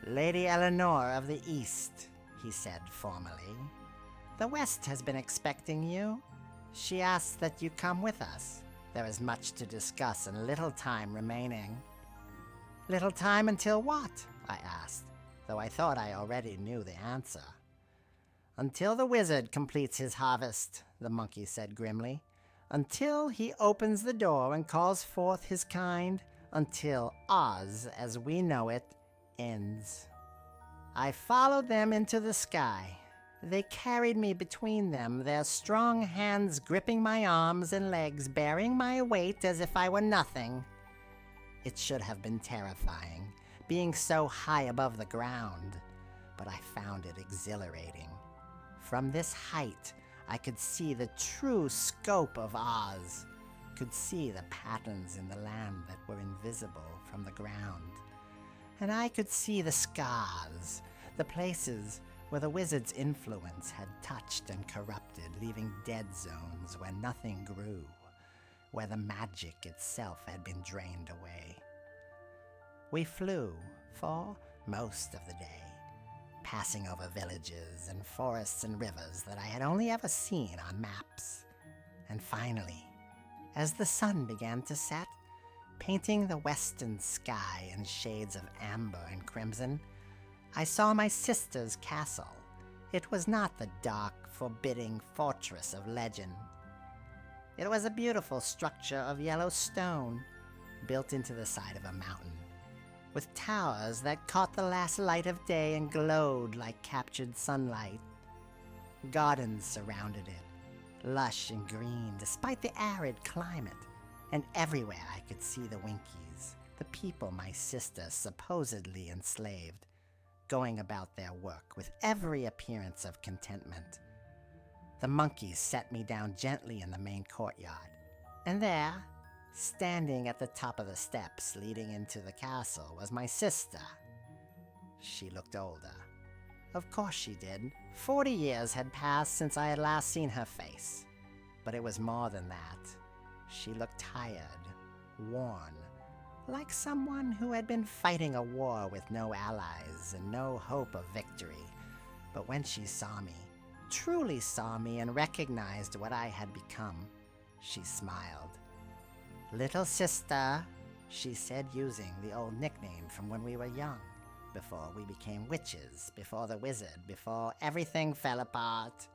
"Lady Eleanor of the East," he said formally, "the West has been expecting you. She asks that you come with us. There is much to discuss and little time remaining." "Little time until what?" I asked, though I thought I already knew the answer. "Until the wizard completes his harvest," the monkey said grimly. "Until he opens the door and calls forth his kind. Until Oz, as we know it, ends." I followed them into the sky. They carried me between them, their strong hands gripping my arms and legs, bearing my weight as if I were nothing. It should have been terrifying, being so high above the ground, but I found it exhilarating. From this height, I could see the true scope of Oz, could see the patterns in the land that were invisible from the ground. And I could see the scars, the places where the wizard's influence had touched and corrupted, leaving dead zones where nothing grew, where the magic itself had been drained away. We flew for most of the day, passing over villages and forests and rivers that I had only ever seen on maps. And finally, as the sun began to set, painting the western sky in shades of amber and crimson, I saw my sister's castle. It was not the dark, forbidding fortress of legend. It was a beautiful structure of yellow stone, built into the side of a mountain, with towers that caught the last light of day and glowed like captured sunlight. Gardens surrounded it, lush and green despite the arid climate, and everywhere I could see the Winkies, the people my sister supposedly enslaved, going about their work with every appearance of contentment. The monkeys set me down gently in the main courtyard, and there, standing at the top of the steps leading into the castle, was my sister. She looked older. Of course she did. 40 years had passed since I had last seen her face. But it was more than that. She looked tired, worn, like someone who had been fighting a war with no allies and no hope of victory. But when she saw me, truly saw me and recognized what I had become, she smiled. "Little sister," she said, using the old nickname from when we were young, before we became witches, before the wizard, before everything fell apart.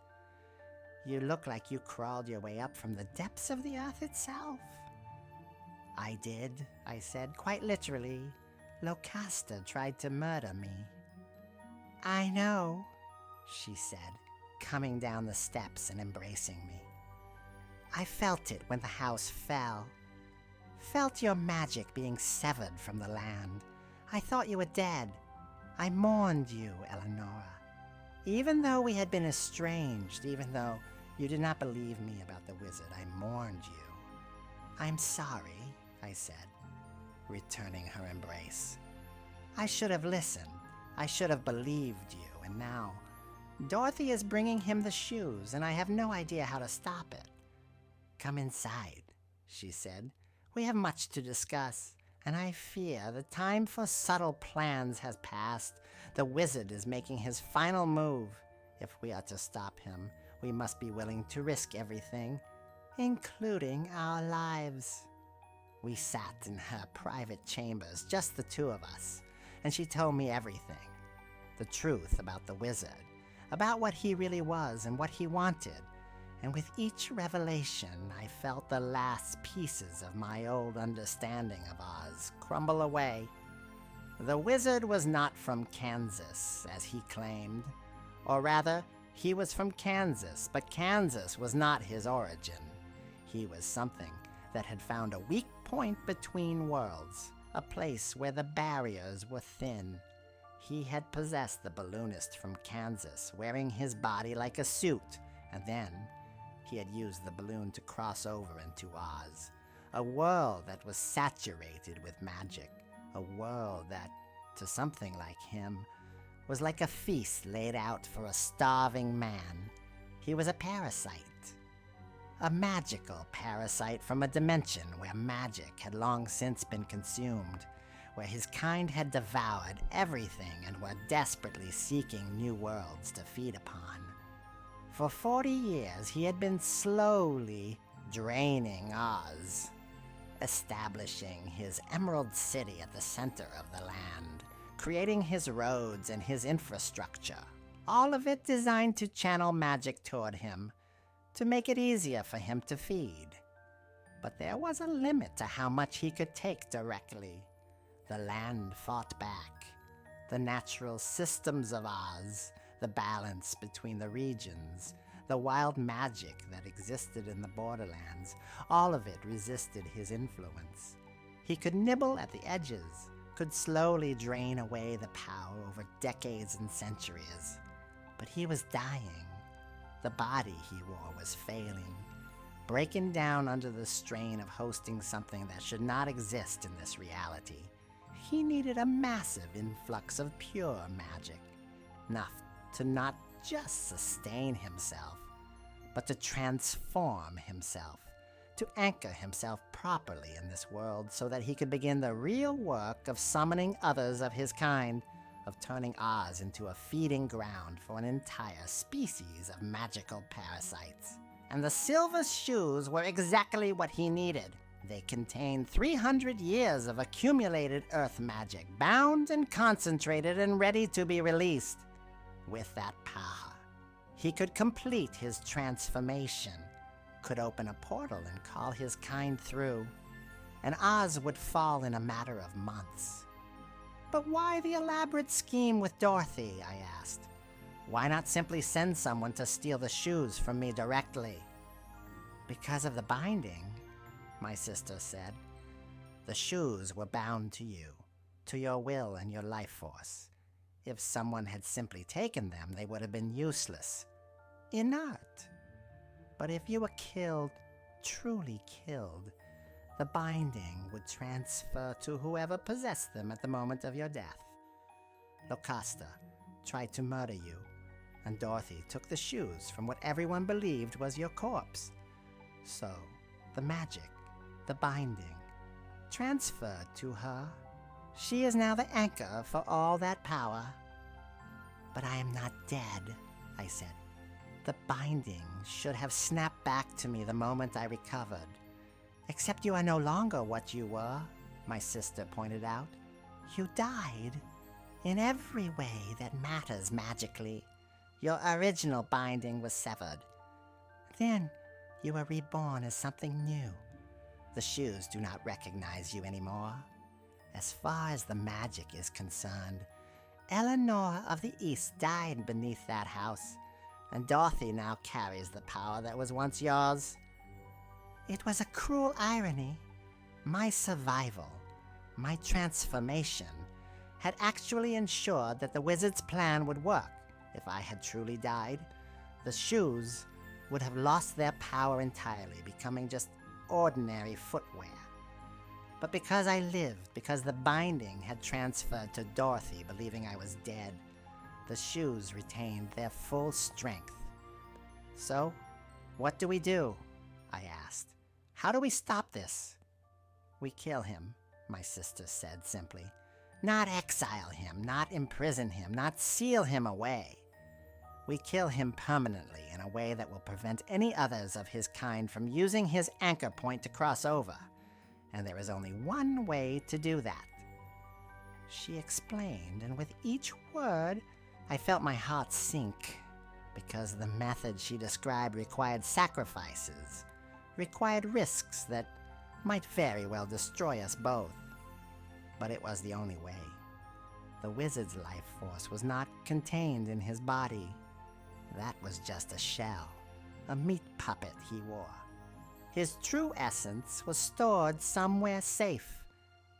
"You look like you crawled your way up from the depths of the earth itself." "I did," I said, "quite literally. Locasta tried to murder me." "I know," she said, coming down the steps and embracing me. "I felt it when the house fell. Felt your magic being severed from the land. I thought you were dead. I mourned you, Eleonora. Even though we had been estranged, even though you did not believe me about the wizard, I mourned you. I'm sorry, I said, returning her embrace. I should have listened. I should have believed you, and now Dorothy is bringing him the shoes, and I have no idea how to stop it. Come inside, she said. We have much to discuss, and I fear the time for subtle plans has passed. The wizard is making his final move. If we are to stop him, we must be willing to risk everything, including our lives. We sat in her private chambers, just the two of us, and she told me everything. The truth about the wizard, about what he really was and what he wanted. And with each revelation, I felt the last pieces of my old understanding of Oz crumble away. The wizard was not from Kansas, as he claimed. Or rather, he was from Kansas, but Kansas was not his origin. He was something that had found a weak point between worlds, a place where the barriers were thin. He had possessed the balloonist from Kansas, wearing his body like a suit, and then he had used the balloon to cross over into Oz, a world that was saturated with magic, a world that, to something like him, was like a feast laid out for a starving man. He was a parasite, a magical parasite from a dimension where magic had long since been consumed, where his kind had devoured everything and were desperately seeking new worlds to feed upon. For 40 years, he had been slowly draining Oz, establishing his Emerald City at the center of the land, creating his roads and his infrastructure, all of it designed to channel magic toward him, to make it easier for him to feed. But there was a limit to how much he could take directly. The land fought back. The natural systems of Oz, the balance between the regions, the wild magic that existed in the borderlands, all of it resisted his influence. He could nibble at the edges, could slowly drain away the power over decades and centuries. But he was dying. The body he wore was failing, breaking down under the strain of hosting something that should not exist in this reality. He needed a massive influx of pure magic, enough to not just sustain himself, but to transform himself, to anchor himself properly in this world so that he could begin the real work of summoning others of his kind, of turning Oz into a feeding ground for an entire species of magical parasites. And the silver shoes were exactly what he needed. They contained 300 years of accumulated earth magic, bound and concentrated and ready to be released. With that power, he could complete his transformation, could open a portal and call his kind through, and Oz would fall in a matter of months. But why the elaborate scheme with Dorothy, I asked. Why not simply send someone to steal the shoes from me directly? Because of the binding, my sister said. The shoes were bound to you, to your will and your life force. If someone had simply taken them, they would have been useless, inert. But if you were killed, truly killed, the binding would transfer to whoever possessed them at the moment of your death. Locusta tried to murder you, and Dorothy took the shoes from what everyone believed was your corpse. So, the magic, the binding, transferred to her. She is now the anchor for all that power. But I am not dead, I said. The binding should have snapped back to me the moment I recovered. Except you are no longer what you were, my sister pointed out. You died in every way that matters magically. Your original binding was severed. Then you were reborn as something new. The shoes do not recognize you anymore. As far as the magic is concerned, Eleanor of the East died beneath that house, and Dorothy now carries the power that was once yours. It was a cruel irony. My survival, my transformation, had actually ensured that the wizard's plan would work. If I had truly died, the shoes would have lost their power entirely, becoming just ordinary footwear. But because I lived, because the binding had transferred to Dorothy, believing I was dead, the shoes retained their full strength. So, what do we do? I asked. How do we stop this? We kill him, my sister said simply. Not exile him, not imprison him, not seal him away. We kill him permanently in a way that will prevent any others of his kind from using his anchor point to cross over. And there is only one way to do that. She explained, and with each word, I felt my heart sink, because the method she described required sacrifices, required risks that might very well destroy us both. But it was the only way. The wizard's life force was not contained in his body. That was just a shell, a meat puppet he wore. His true essence was stored somewhere safe,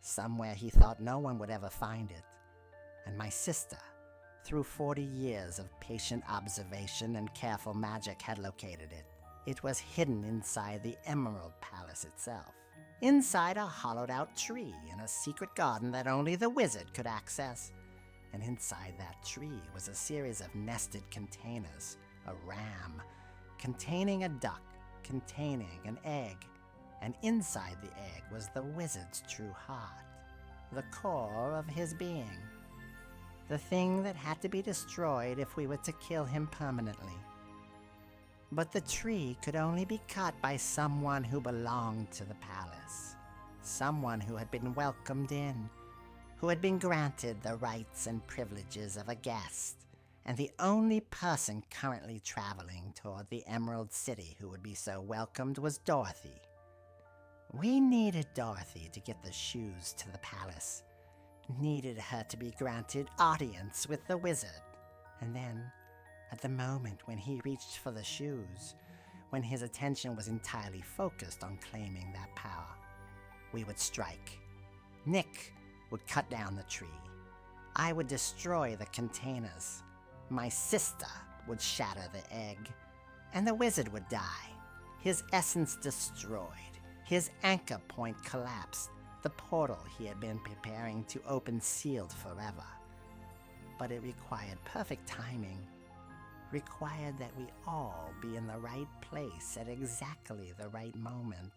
somewhere he thought no one would ever find it. And my sister, through 40 years of patient observation and careful magic, had located it. It was hidden inside the Emerald Palace itself, inside a hollowed-out tree in a secret garden that only the wizard could access. And inside that tree was a series of nested containers, a ram, containing a duck, containing an egg, and inside the egg was the wizard's true heart, the core of his being, the thing that had to be destroyed if we were to kill him permanently. But the tree could only be cut by someone who belonged to the palace, someone who had been welcomed in, who had been granted the rights and privileges of a guest, and the only person currently traveling toward the Emerald City who would be so welcomed was Dorothy. We needed Dorothy to get the shoes to the palace, needed her to be granted audience with the wizard, and then, at the moment when he reached for the shoes, when his attention was entirely focused on claiming that power, we would strike. Nick would cut down the tree. I would destroy the containers. My sister would shatter the egg, and the wizard would die. His essence destroyed, his anchor point collapsed, the portal he had been preparing to open sealed forever. But it required perfect timing, required that we all be in the right place at exactly the right moment.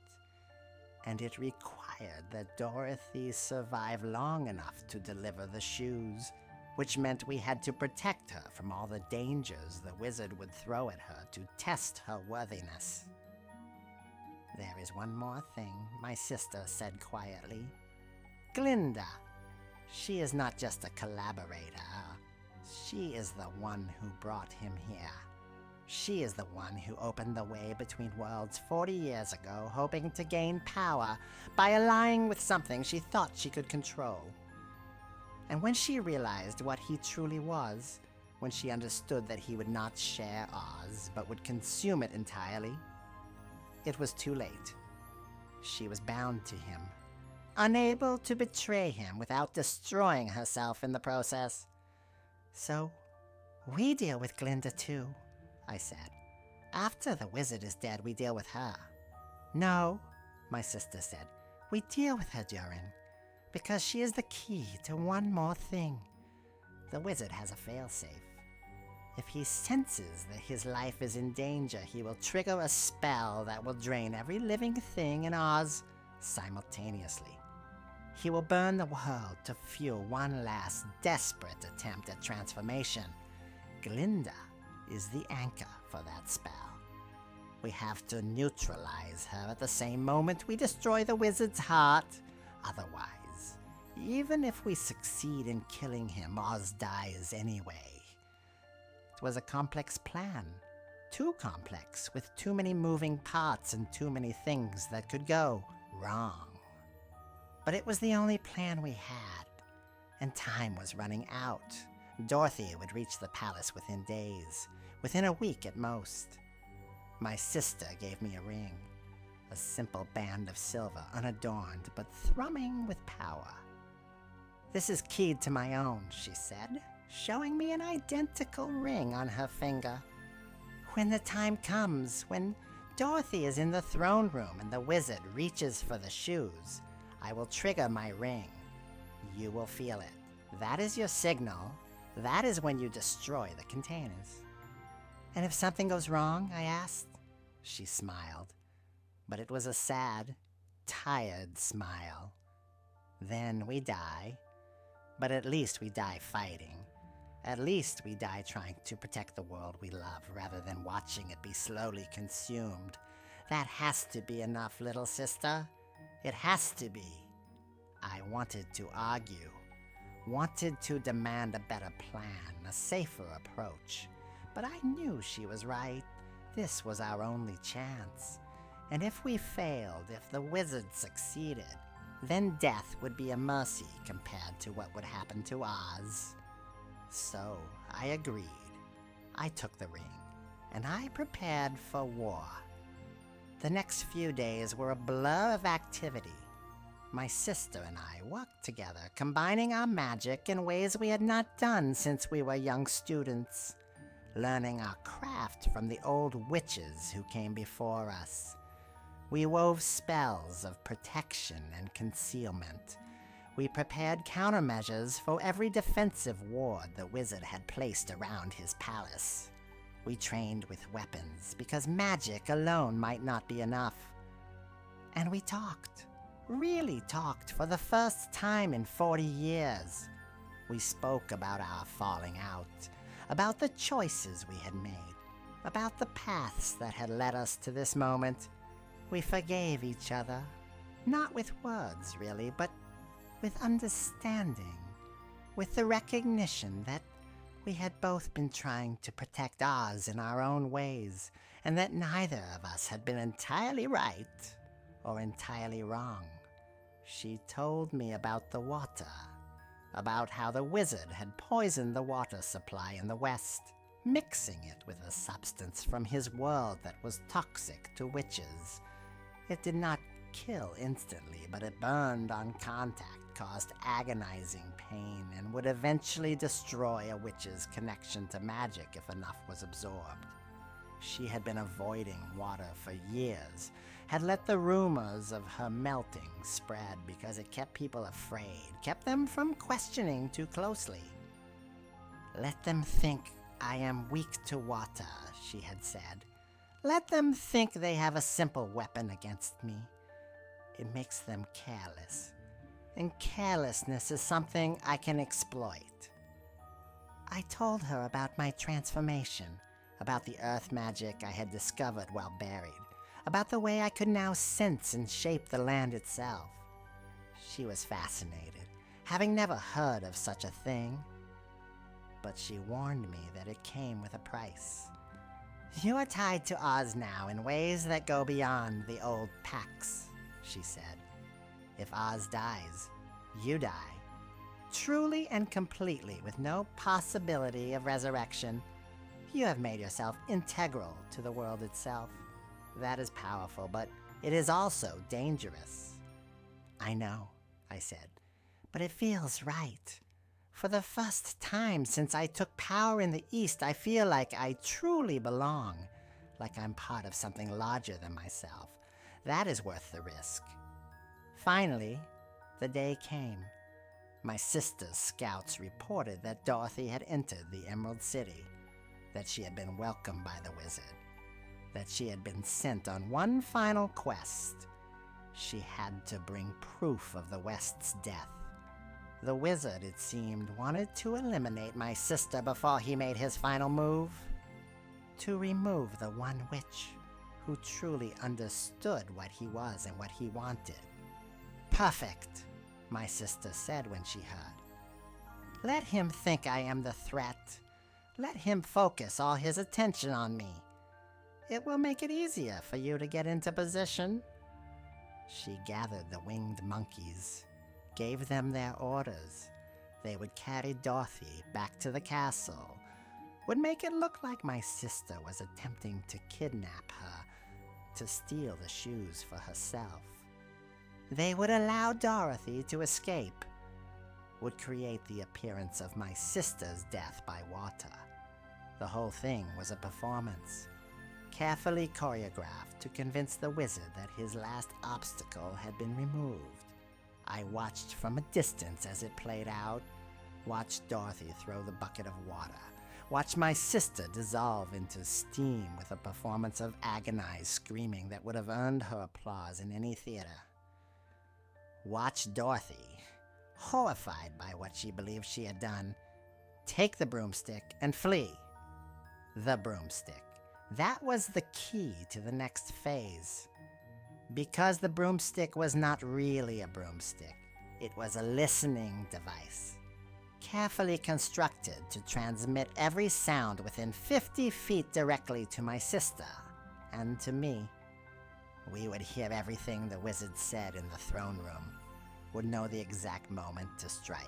And it required that Dorothy survive long enough to deliver the shoes, which meant we had to protect her from all the dangers the wizard would throw at her to test her worthiness. There is one more thing, my sister said quietly. Glinda. She is not just a collaborator. She is the one who brought him here. She is the one who opened the way between worlds 40 years ago, hoping to gain power by allying with something she thought she could control. And when she realized what he truly was, when she understood that he would not share Oz, but would consume it entirely, it was too late. She was bound to him, unable to betray him without destroying herself in the process. So, we deal with Glinda too, I said. After the wizard is dead, we deal with her. No, my sister said, we deal with her, Durin, because she is the key to one more thing. The wizard has a failsafe. If he senses that his life is in danger, he will trigger a spell that will drain every living thing in Oz simultaneously. He will burn the world to fuel one last desperate attempt at transformation. Glinda is the anchor for that spell. We have to neutralize her at the same moment we destroy the wizard's heart. Otherwise, even if we succeed in killing him, Oz dies anyway. It was a complex plan. Too complex, with too many moving parts and too many things that could go wrong. But it was the only plan we had, and time was running out. Dorothy would reach the palace within days, within a week at most. My sister gave me a ring, a simple band of silver, unadorned but thrumming with power. This is keyed to my own, she said, showing me an identical ring on her finger. When the time comes, when Dorothy is in the throne room and the wizard reaches for the shoes, I will trigger my ring. You will feel it. That is your signal. That is when you destroy the containers. And if something goes wrong, I asked. She smiled, but it was a sad, tired smile. Then we die, but at least we die fighting. At least we die trying to protect the world we love rather than watching it be slowly consumed. That has to be enough, little sister. It has to be. I wanted to argue, wanted to demand a better plan, a safer approach. But I knew she was right. This was our only chance. And if we failed, if the wizard succeeded, then death would be a mercy compared to what would happen to Oz. So I agreed. I took the ring, and I prepared for war. The next few days were a blur of activity. My sister and I worked together, combining our magic in ways we had not done since we were young students, learning our craft from the old witches who came before us. We wove spells of protection and concealment. We prepared countermeasures for every defensive ward the wizard had placed around his palace. We trained with weapons because magic alone might not be enough. And we talked, really talked for the first time in 40 years. We spoke about our falling out, about the choices we had made, about the paths that had led us to this moment. We forgave each other, not with words really, but with understanding, with the recognition that we had both been trying to protect Oz in our own ways, and that neither of us had been entirely right or entirely wrong. She told me about the water, about how the wizard had poisoned the water supply in the West, mixing it with a substance from his world that was toxic to witches. It did not kill instantly, but it burned on contact, caused agonizing pain, and would eventually destroy a witch's connection to magic if enough was absorbed. She had been avoiding water for years, had let the rumors of her melting spread because it kept people afraid, kept them from questioning too closely. "Let them think I am weak to water," she had said. "Let them think they have a simple weapon against me. It makes them careless. And carelessness is something I can exploit." I told her about my transformation, about the earth magic I had discovered while buried, about the way I could now sense and shape the land itself. She was fascinated, having never heard of such a thing. But she warned me that it came with a price. "You are tied to Oz now in ways that go beyond the old pacts," she said. "If Oz dies, you die. Truly and completely, with no possibility of resurrection. You have made yourself integral to the world itself. That is powerful, but it is also dangerous." "I know," I said, "but it feels right. For the first time since I took power in the East, I feel like I truly belong, like I'm part of something larger than myself. That is worth the risk." Finally, the day came. My sister's scouts reported that Dorothy had entered the Emerald City, that she had been welcomed by the wizard, that she had been sent on one final quest. She had to bring proof of the West's death. The wizard, it seemed, wanted to eliminate my sister before he made his final move. To remove the one witch who truly understood what he was and what he wanted. "Perfect," my sister said when she heard. "Let him think I am the threat. Let him focus all his attention on me. It will make it easier for you to get into position." She gathered the winged monkeys, gave them their orders. They would carry Dorothy back to the castle, would make it look like my sister was attempting to kidnap her, to steal the shoes for herself. They would allow Dorothy to escape. would create the appearance of my sister's death by water. The whole thing was a performance, carefully choreographed to convince the wizard that his last obstacle had been removed. I watched from a distance as it played out, watched Dorothy throw the bucket of water, watched my sister dissolve into steam with a performance of agonized screaming that would have earned her applause in any theater. Watched Dorothy, horrified by what she believed she had done, take the broomstick and flee. The broomstick. That was the key to the next phase. Because the broomstick was not really a broomstick, it was a listening device, carefully constructed to transmit every sound within 50 feet directly to my sister and to me. We would hear everything the wizard said in the throne room, would know the exact moment to strike.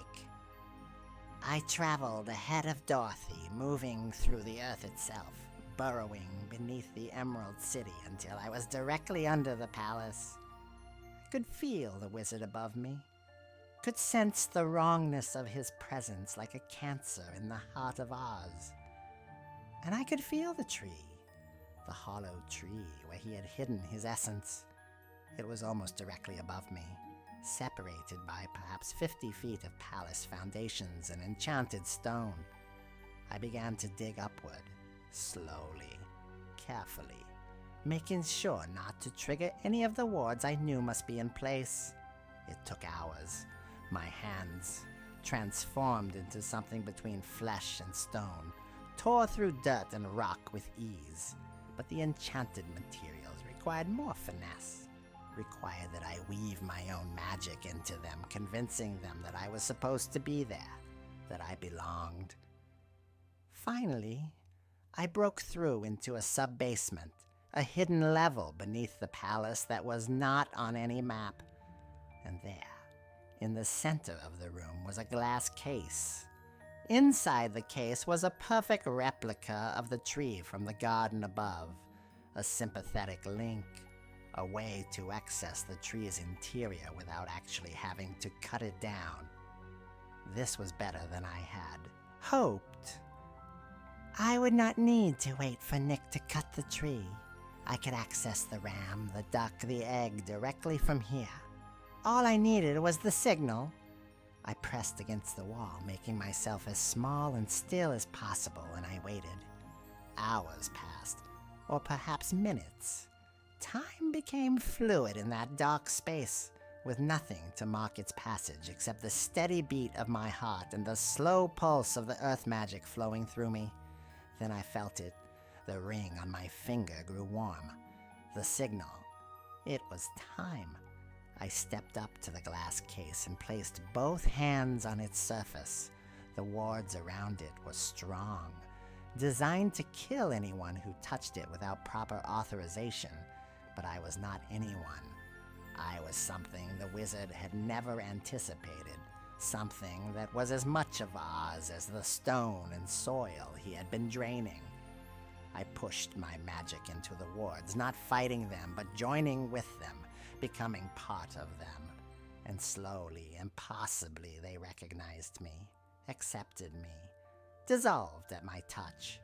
I traveled ahead of Dorothy, moving through the earth itself, burrowing beneath the Emerald City until I was directly under the palace. I could feel the wizard above me, could sense the wrongness of his presence like a cancer in the heart of Oz. And I could feel the tree, the hollow tree where he had hidden his essence. It was almost directly above me, separated by perhaps 50 feet of palace foundations and enchanted stone. I began to dig upward, slowly, carefully, making sure not to trigger any of the wards I knew must be in place. It took hours. My hands, transformed into something between flesh and stone, tore through dirt and rock with ease, but the enchanted materials required more finesse. Required that I weave my own magic into them, convincing them that I was supposed to be there, that I belonged. Finally, I broke through into a sub-basement, a hidden level beneath the palace that was not on any map. And there, in the center of the room, was a glass case. Inside the case was a perfect replica of the tree from the garden above, a sympathetic link, a way to access the tree's interior without actually having to cut it down. This was better than I had hoped. I would not need to wait for Nick to cut the tree. I could access the ram, the duck, the egg directly from here. All I needed was the signal. I pressed against the wall, making myself as small and still as possible, and I waited. Hours passed, or perhaps minutes. Time became fluid in that dark space, with nothing to mark its passage except the steady beat of my heart and the slow pulse of the earth magic flowing through me. Then I felt it. The ring on my finger grew warm. The signal. It was time. I stepped up to the glass case and placed both hands on its surface. The wards around it were strong, designed to kill anyone who touched it without proper authorization. But I was not anyone. I was something the wizard had never anticipated, something that was as much of Oz as the stone and soil he had been draining. I pushed my magic into the wards, not fighting them, but joining with them, becoming part of them. And slowly and possibly they recognized me, accepted me, dissolved at my touch.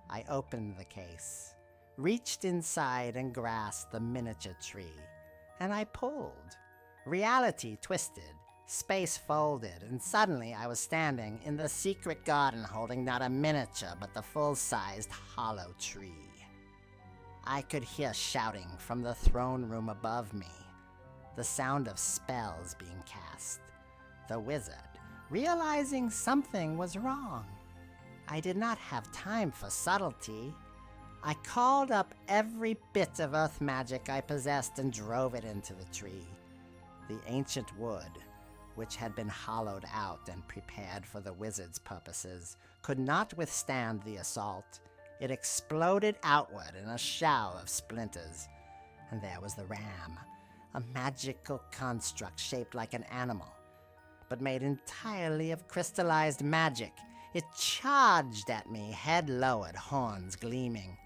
I opened the case, reached inside and grasped the miniature tree, and I pulled. Reality twisted, space folded, and suddenly I was standing in the secret garden holding not a miniature but the full-sized hollow tree. I could hear shouting from the throne room above me, the sound of spells being cast. The wizard, realizing something was wrong. I did not have time for subtlety. I called up every bit of earth magic I possessed and drove it into the tree. The ancient wood, which had been hollowed out and prepared for the wizard's purposes, could not withstand the assault. It exploded outward in a shower of splinters. And there was the ram, a magical construct shaped like an animal, but made entirely of crystallized magic. It charged at me, head lowered, horns gleaming.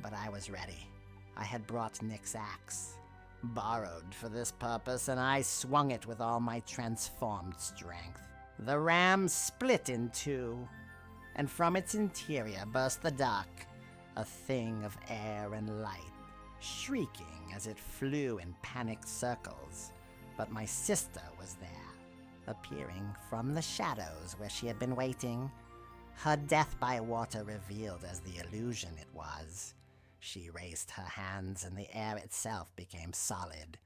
But I was ready. I had brought Nick's axe. borrowed for this purpose, and I swung it with all my transformed strength. The ram split in two, and from its interior burst the duck, a thing of air and light, shrieking as it flew in panicked circles. But my sister was there, appearing from the shadows where she had been waiting, her death by water revealed as the illusion it was. She raised her hands, and the air itself became solid,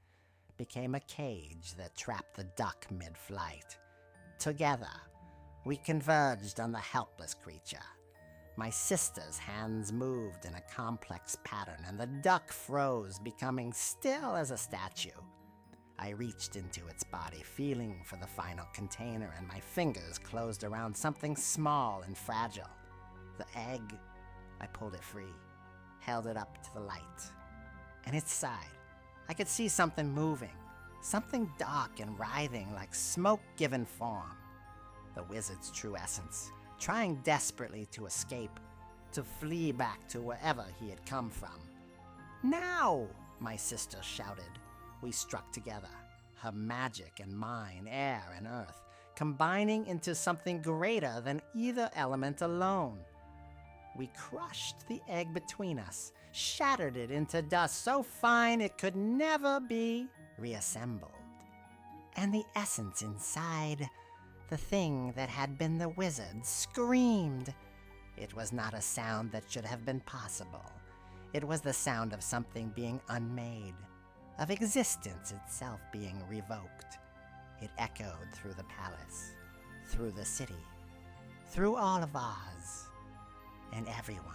became a cage that trapped the duck mid-flight. Together, we converged on the helpless creature. My sister's hands moved in a complex pattern, and the duck froze, becoming still as a statue. I reached into its body, feeling for the final container, and my fingers closed around something small and fragile. The egg. I pulled it free, held it up to the light. And inside, I could see something moving, something dark and writhing like smoke given form. The wizard's true essence, trying desperately to escape, to flee back to wherever he had come from. "Now!" my sister shouted. We struck together, her magic and mine, air and earth, combining into something greater than either element alone. We crushed the egg between us, shattered it into dust so fine it could never be reassembled. And the essence inside, the thing that had been the wizard, screamed. It was not a sound that should have been possible. It was the sound of something being unmade, of existence itself being revoked. It echoed through the palace, through the city, through all of Oz. And everyone,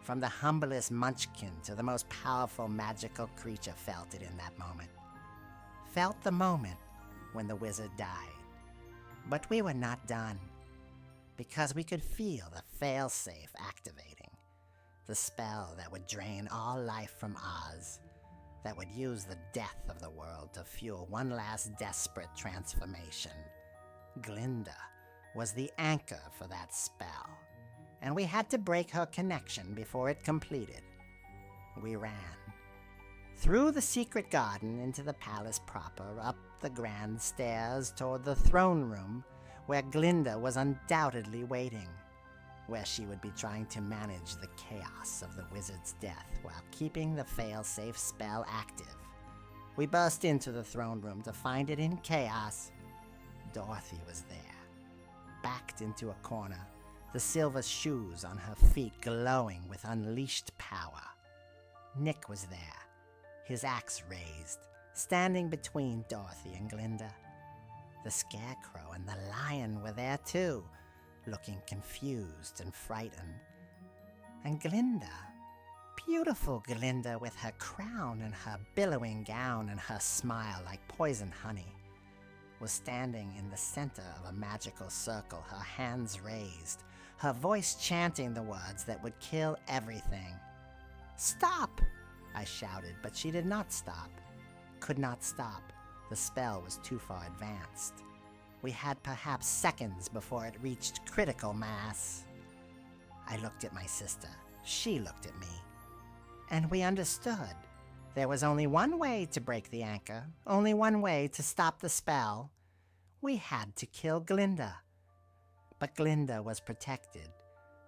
from the humblest munchkin to the most powerful magical creature, felt it in that moment. Felt the moment when the wizard died. But we were not done, because we could feel the failsafe activating, the spell that would drain all life from Oz, that would use the death of the world to fuel one last desperate transformation. Glinda was the anchor for that spell, and we had to break her connection before it completed. We ran. Through the secret garden into the palace proper, up the grand stairs toward the throne room, where Glinda was undoubtedly waiting, where she would be trying to manage the chaos of the wizard's death while keeping the fail-safe spell active. We burst into the throne room to find it in chaos. Dorothy was there, backed into a corner, the silver shoes on her feet glowing with unleashed power. Nick was there, his axe raised, standing between Dorothy and Glinda. The Scarecrow and the Lion were there too, looking confused and frightened. And Glinda, beautiful Glinda with her crown and her billowing gown and her smile like poison honey, was standing in the center of a magical circle, her hands raised, her voice chanting the words that would kill everything. "Stop!" I shouted, but she did not stop. Could not stop. The spell was too far advanced. We had perhaps seconds before it reached critical mass. I looked at my sister. She looked at me. And we understood. There was only one way to break the anchor, only one way to stop the spell. We had to kill Glinda. But Glinda was protected,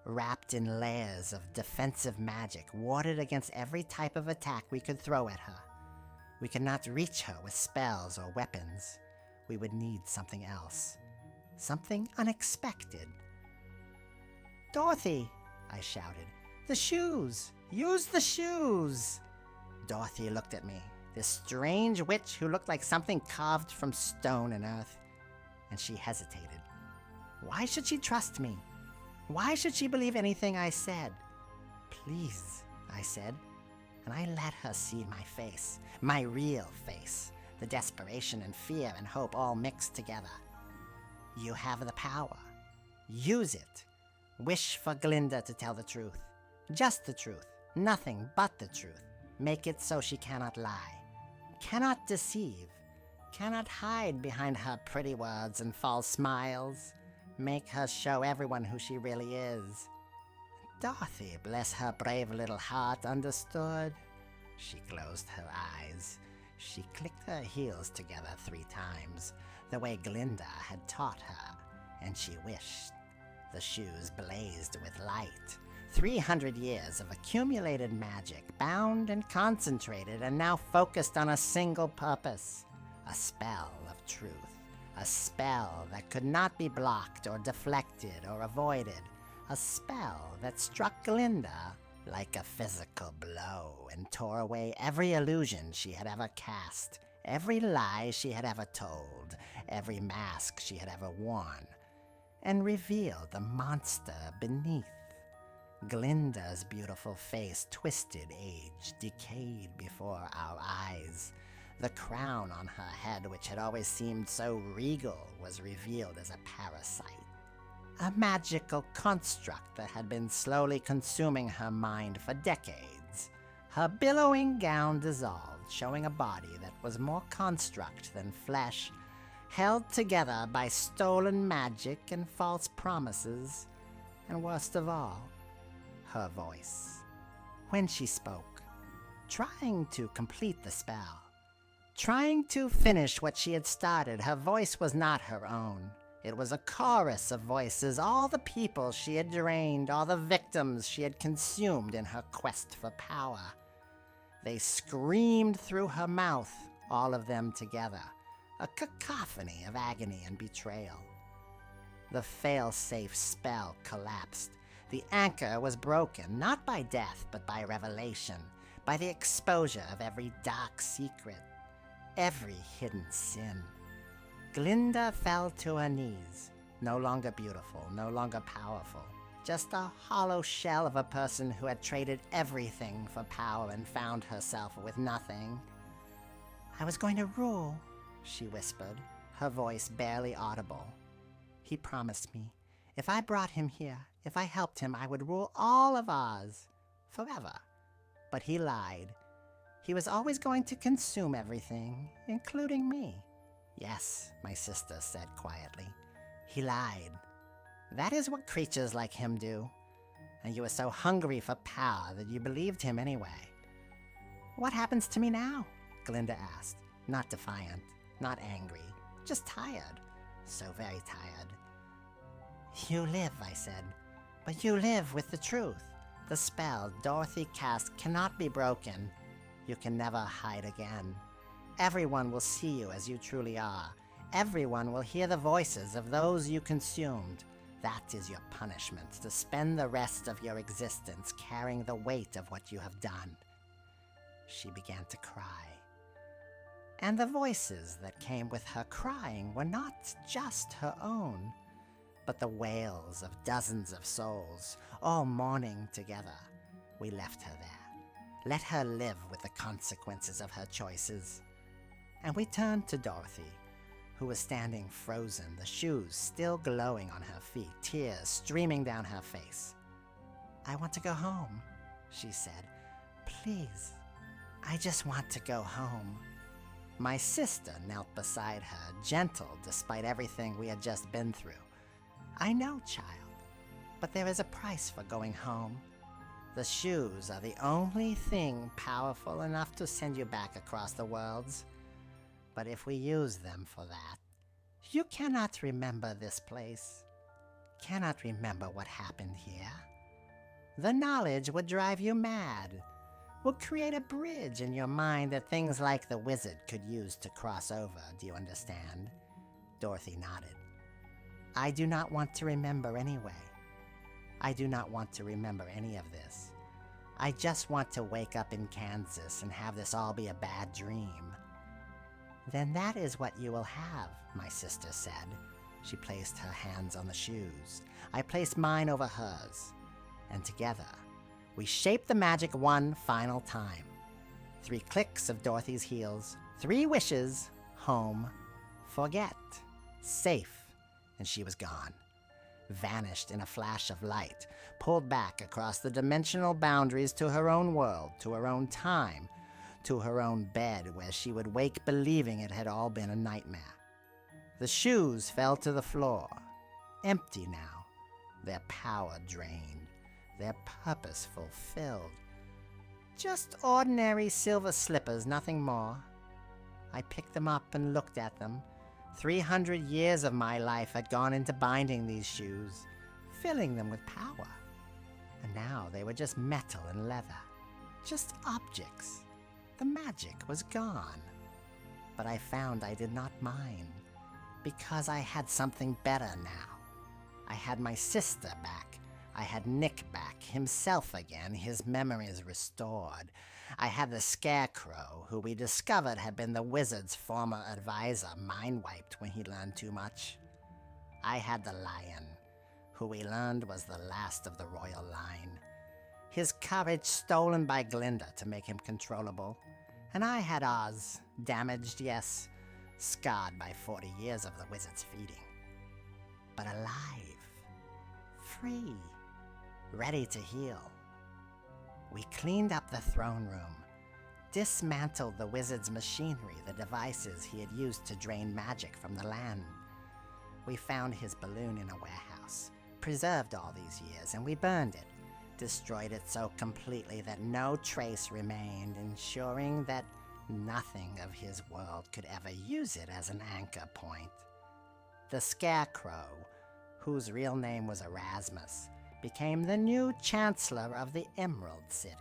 wrapped in layers of defensive magic, warded against every type of attack we could throw at her. We could not reach her with spells or weapons. We would need something else. Something unexpected. "Dorothy!" I shouted. "The shoes! Use the shoes!" Dorothy looked at me, this strange witch who looked like something carved from stone and earth, and she hesitated. Why should she trust me? Why should she believe anything I said? "Please," I said, and I let her see my face, my real face, the desperation and fear and hope all mixed together. "You have the power. Use it. Wish for Glinda to tell the truth. Just the truth. Nothing but the truth. Make it so she cannot lie, cannot deceive, cannot hide behind her pretty words and false smiles. Make her show everyone who she really is." Dorothy, bless her brave little heart, understood. She closed her eyes. She clicked her heels together 3 times, the way Glinda had taught her, and she wished. The shoes blazed with light. 300 years of accumulated magic, bound and concentrated, and now focused on a single purpose: a spell of truth. A spell that could not be blocked or deflected or avoided. A spell that struck Glinda like a physical blow and tore away every illusion she had ever cast, every lie she had ever told, every mask she had ever worn, and revealed the monster beneath. Glinda's beautiful face twisted, aged, decayed before our eyes. The crown on her head, which had always seemed so regal, was revealed as a parasite. A magical construct that had been slowly consuming her mind for decades. Her billowing gown dissolved, showing a body that was more construct than flesh, held together by stolen magic and false promises, and worst of all, her voice. When she spoke, trying to complete the spell, trying to finish what she had started, her voice was not her own. It was a chorus of voices, all the people she had drained, all the victims she had consumed in her quest for power. They screamed through her mouth, all of them together, a cacophony of agony and betrayal. The fail-safe spell collapsed. The anchor was broken, not by death, but by revelation, by the exposure of every dark secret, every hidden sin. Glinda fell to her knees, no longer beautiful, no longer powerful, just a hollow shell of a person who had traded everything for power and found herself with nothing. "I was going to rule," she whispered, her voice barely audible. "He promised me. If I brought him here, if I helped him, I would rule all of Oz, forever. But he lied. He was always going to consume everything, including me." "Yes," my sister said quietly. "He lied. That is what creatures like him do. And you were so hungry for power that you believed him anyway." "What happens to me now?" Glinda asked, not defiant, not angry, just tired, so very tired. "You live," I said, "but you live with the truth. The spell Dorothy cast cannot be broken. You can never hide again. Everyone will see you as you truly are. Everyone will hear the voices of those you consumed. That is your punishment, to spend the rest of your existence carrying the weight of what you have done." She began to cry. And the voices that came with her crying were not just her own, but the wails of dozens of souls, all mourning together. We left her there. Let her live with the consequences of her choices. And we turned to Dorothy, who was standing frozen, the shoes still glowing on her feet, tears streaming down her face. "I want to go home," she said. "Please, I just want to go home." My sister knelt beside her, gentle despite everything we had just been through. "I know, child, but there is a price for going home. The shoes are the only thing powerful enough to send you back across the worlds. But if we use them for that, you cannot remember this place, cannot remember what happened here. The knowledge would drive you mad, would create a bridge in your mind that things like the wizard could use to cross over. Do you understand?" Dorothy nodded. "I do not want to remember anyway. I do not want to remember any of this. I just want to wake up in Kansas and have this all be a bad dream." "Then that is what you will have," my sister said. She placed her hands on the shoes. I placed mine over hers. And together, we shaped the magic one final time. 3 clicks of Dorothy's heels, 3 wishes, home, forget, safe, and she was gone. Vanished in a flash of light, pulled back across the dimensional boundaries to her own world, to her own time, to her own bed where she would wake believing it had all been a nightmare. The shoes fell to the floor, empty now, their power drained, their purpose fulfilled. Just ordinary silver slippers, nothing more. I picked them up and looked at them. 300 years of my life had gone into binding these shoes, filling them with power. And now they were just metal and leather, just objects. The magic was gone. But I found I did not mind, because I had something better now. I had my sister back. I had Nick back, himself again, his memories restored. I had the Scarecrow, who we discovered had been the wizard's former advisor, mind-wiped when he learned too much. I had the Lion, who we learned was the last of the royal line. His courage stolen by Glinda to make him controllable. And I had Oz, damaged, yes, scarred by 40 years of the wizard's feeding. But alive, free, ready to heal. We cleaned up the throne room, dismantled the wizard's machinery, the devices he had used to drain magic from the land. We found his balloon in a warehouse, preserved all these years, and we burned it, destroyed it so completely that no trace remained, ensuring that nothing of his world could ever use it as an anchor point. The Scarecrow, whose real name was Erasmus, became the new Chancellor of the Emerald City.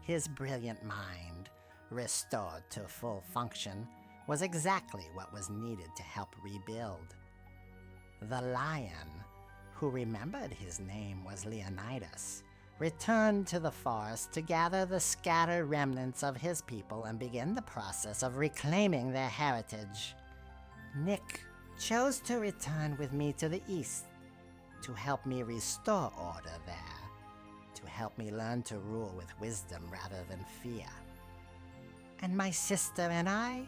His brilliant mind, restored to full function, was exactly what was needed to help rebuild. The Lion, who remembered his name was Leonidas, returned to the forest to gather the scattered remnants of his people and begin the process of reclaiming their heritage. Nick chose to return with me to the east, to help me restore order there, to help me learn to rule with wisdom rather than fear. And my sister and I,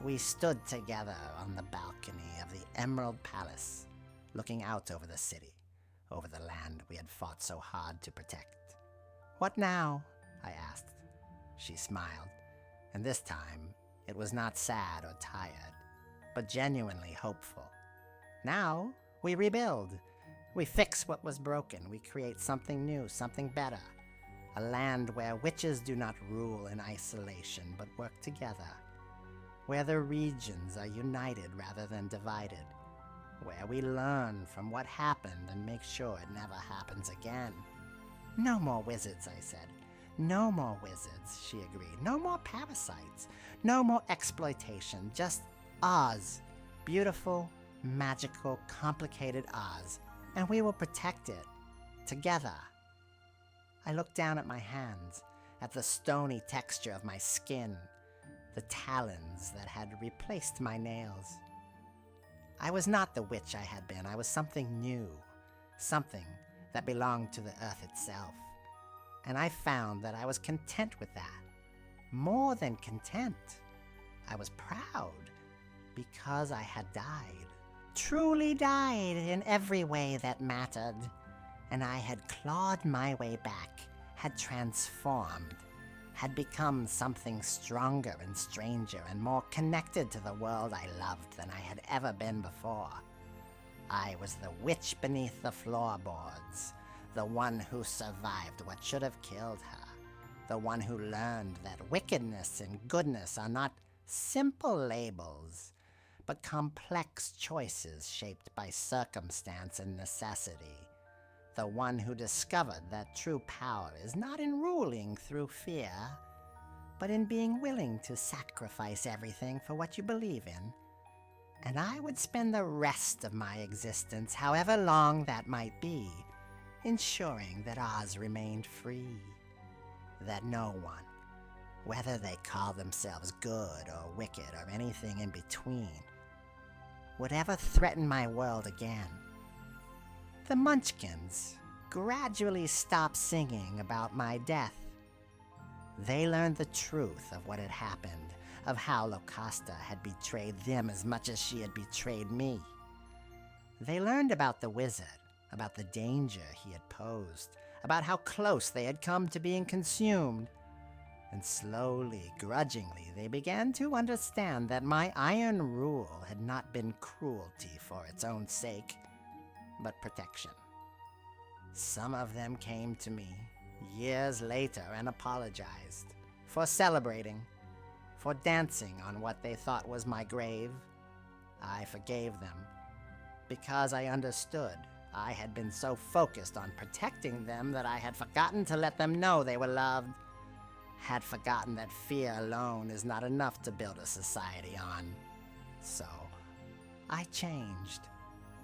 we stood together on the balcony of the Emerald Palace, looking out over the city, over the land we had fought so hard to protect. "What now?" I asked. She smiled, and this time it was not sad or tired, but genuinely hopeful. "Now we rebuild. We fix what was broken. We create something new, something better. A land where witches do not rule in isolation, but work together. Where the regions are united rather than divided. Where we learn from what happened and make sure it never happens again." "No more wizards," I said. "No more wizards," she agreed. "No more parasites. No more exploitation. Just Oz. Beautiful, magical, complicated Oz. And we will protect it. Together." I looked down at my hands, at the stony texture of my skin, the talons that had replaced my nails. I was not the witch I had been. I was something new, something that belonged to the earth itself. And I found that I was content with that. More than content. I was proud, because I had died. Truly died in every way that mattered. And I had clawed my way back, had transformed, had become something stronger and stranger and more connected to the world I loved than I had ever been before. I was the witch beneath the floorboards, the one who survived what should have killed her, the one who learned that wickedness and goodness are not simple labels, but complex choices shaped by circumstance and necessity. The one who discovered that true power is not in ruling through fear, but in being willing to sacrifice everything for what you believe in. And I would spend the rest of my existence, however long that might be, ensuring that Oz remained free. That no one, whether they call themselves good or wicked or anything in between, would ever threaten my world again. The Munchkins gradually stopped singing about my death. They learned the truth of what had happened, of how Locusta had betrayed them as much as she had betrayed me. They learned about the wizard, about the danger he had posed, about how close they had come to being consumed. And slowly, grudgingly, they began to understand that my iron rule had not been cruelty for its own sake, but protection. Some of them came to me years later and apologized for celebrating, for dancing on what they thought was my grave. I forgave them, because I understood. I had been so focused on protecting them that I had forgotten to let them know they were loved. Had forgotten that fear alone is not enough to build a society on. So, I changed,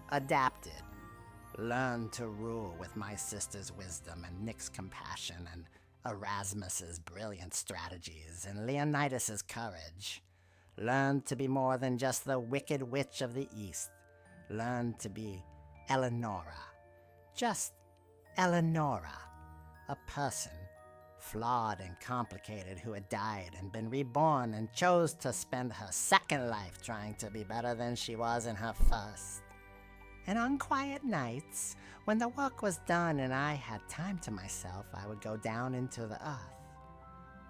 adapted, learned to rule with my sister's wisdom and Nick's compassion and Erasmus's brilliant strategies and Leonidas's courage. Learned to be more than just the wicked witch of the East. Learned to be Eleonora. Just Eleonora. A person, flawed and complicated, who had died and been reborn and chose to spend her second life trying to be better than she was in her first. And on quiet nights, when the work was done and I had time to myself, I would go down into the earth,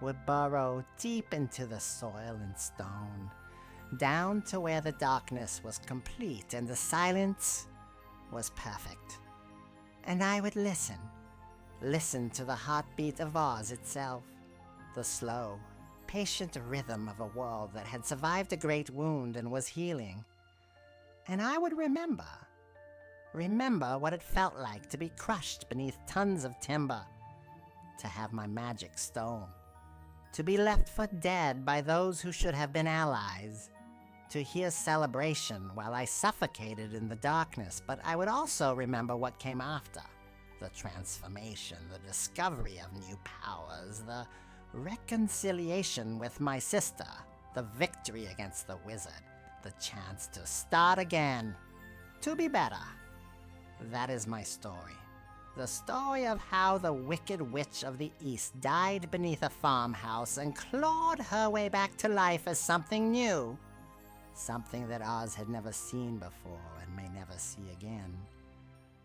would burrow deep into the soil and stone, down to where the darkness was complete and the silence was perfect. And I would listen to the heartbeat of Oz itself, the slow, patient rhythm of a world that had survived a great wound and was healing. And I would remember what it felt like to be crushed beneath tons of timber, to have my magic stone, to be left for dead by those who should have been allies, to hear celebration while I suffocated in the darkness. But I would also remember what came after. The transformation, the discovery of new powers, the reconciliation with my sister, the victory against the wizard, the chance to start again, to be better. That is my story. The story of how the Wicked Witch of the East died beneath a farmhouse and clawed her way back to life as something new. Something that Oz had never seen before and may never see again.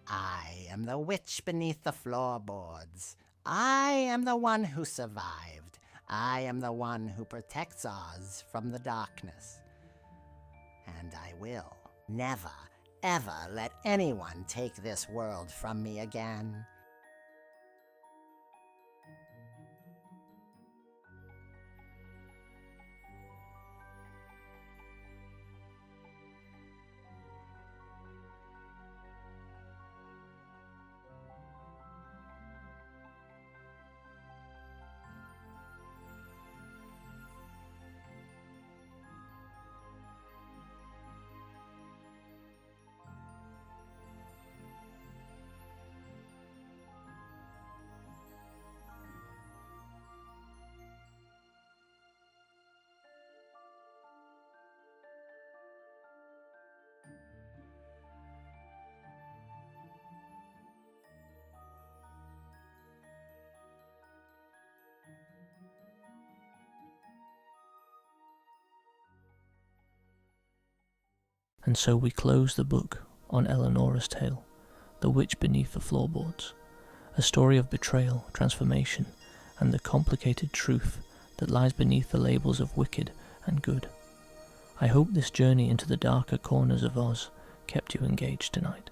I am the witch beneath the floorboards. I am the one who survived. I am the one who protects Oz from the darkness. And I will never, ever let anyone take this world from me again. And so we close the book on Eleonora's tale, The Witch Beneath the Floorboards, a story of betrayal, transformation, and the complicated truth that lies beneath the labels of wicked and good. I hope this journey into the darker corners of Oz kept you engaged tonight.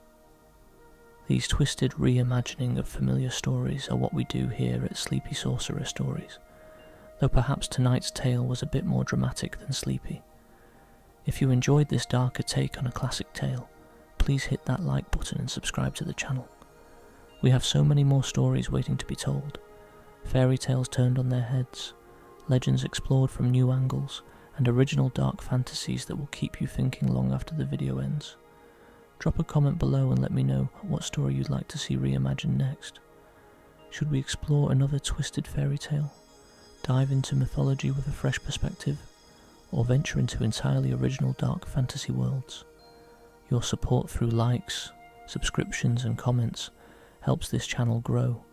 These twisted reimagining of familiar stories are what we do here at Sleepy Sorcerer Stories, though perhaps tonight's tale was a bit more dramatic than sleepy. If you enjoyed this darker take on a classic tale, please hit that like button and subscribe to the channel. We have so many more stories waiting to be told, fairy tales turned on their heads, legends explored from new angles, and original dark fantasies that will keep you thinking long after the video ends. Drop a comment below and let me know what story you'd like to see reimagined next. Should we explore another twisted fairy tale, dive into mythology with a fresh perspective, or venture into entirely original dark fantasy worlds? Your support through likes, subscriptions and comments helps this channel grow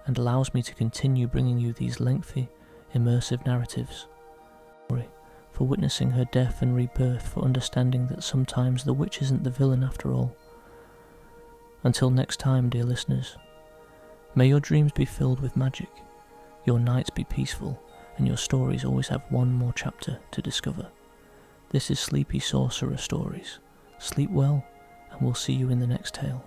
and allows me to continue bringing you these lengthy, immersive narratives. For witnessing her death and rebirth, for understanding that sometimes the witch isn't the villain after all. Until next time, dear listeners, may your dreams be filled with magic, your nights be peaceful, and your stories always have one more chapter to discover. This is Sleepy Sorcerer Stories. Sleep well, and we'll see you in the next tale.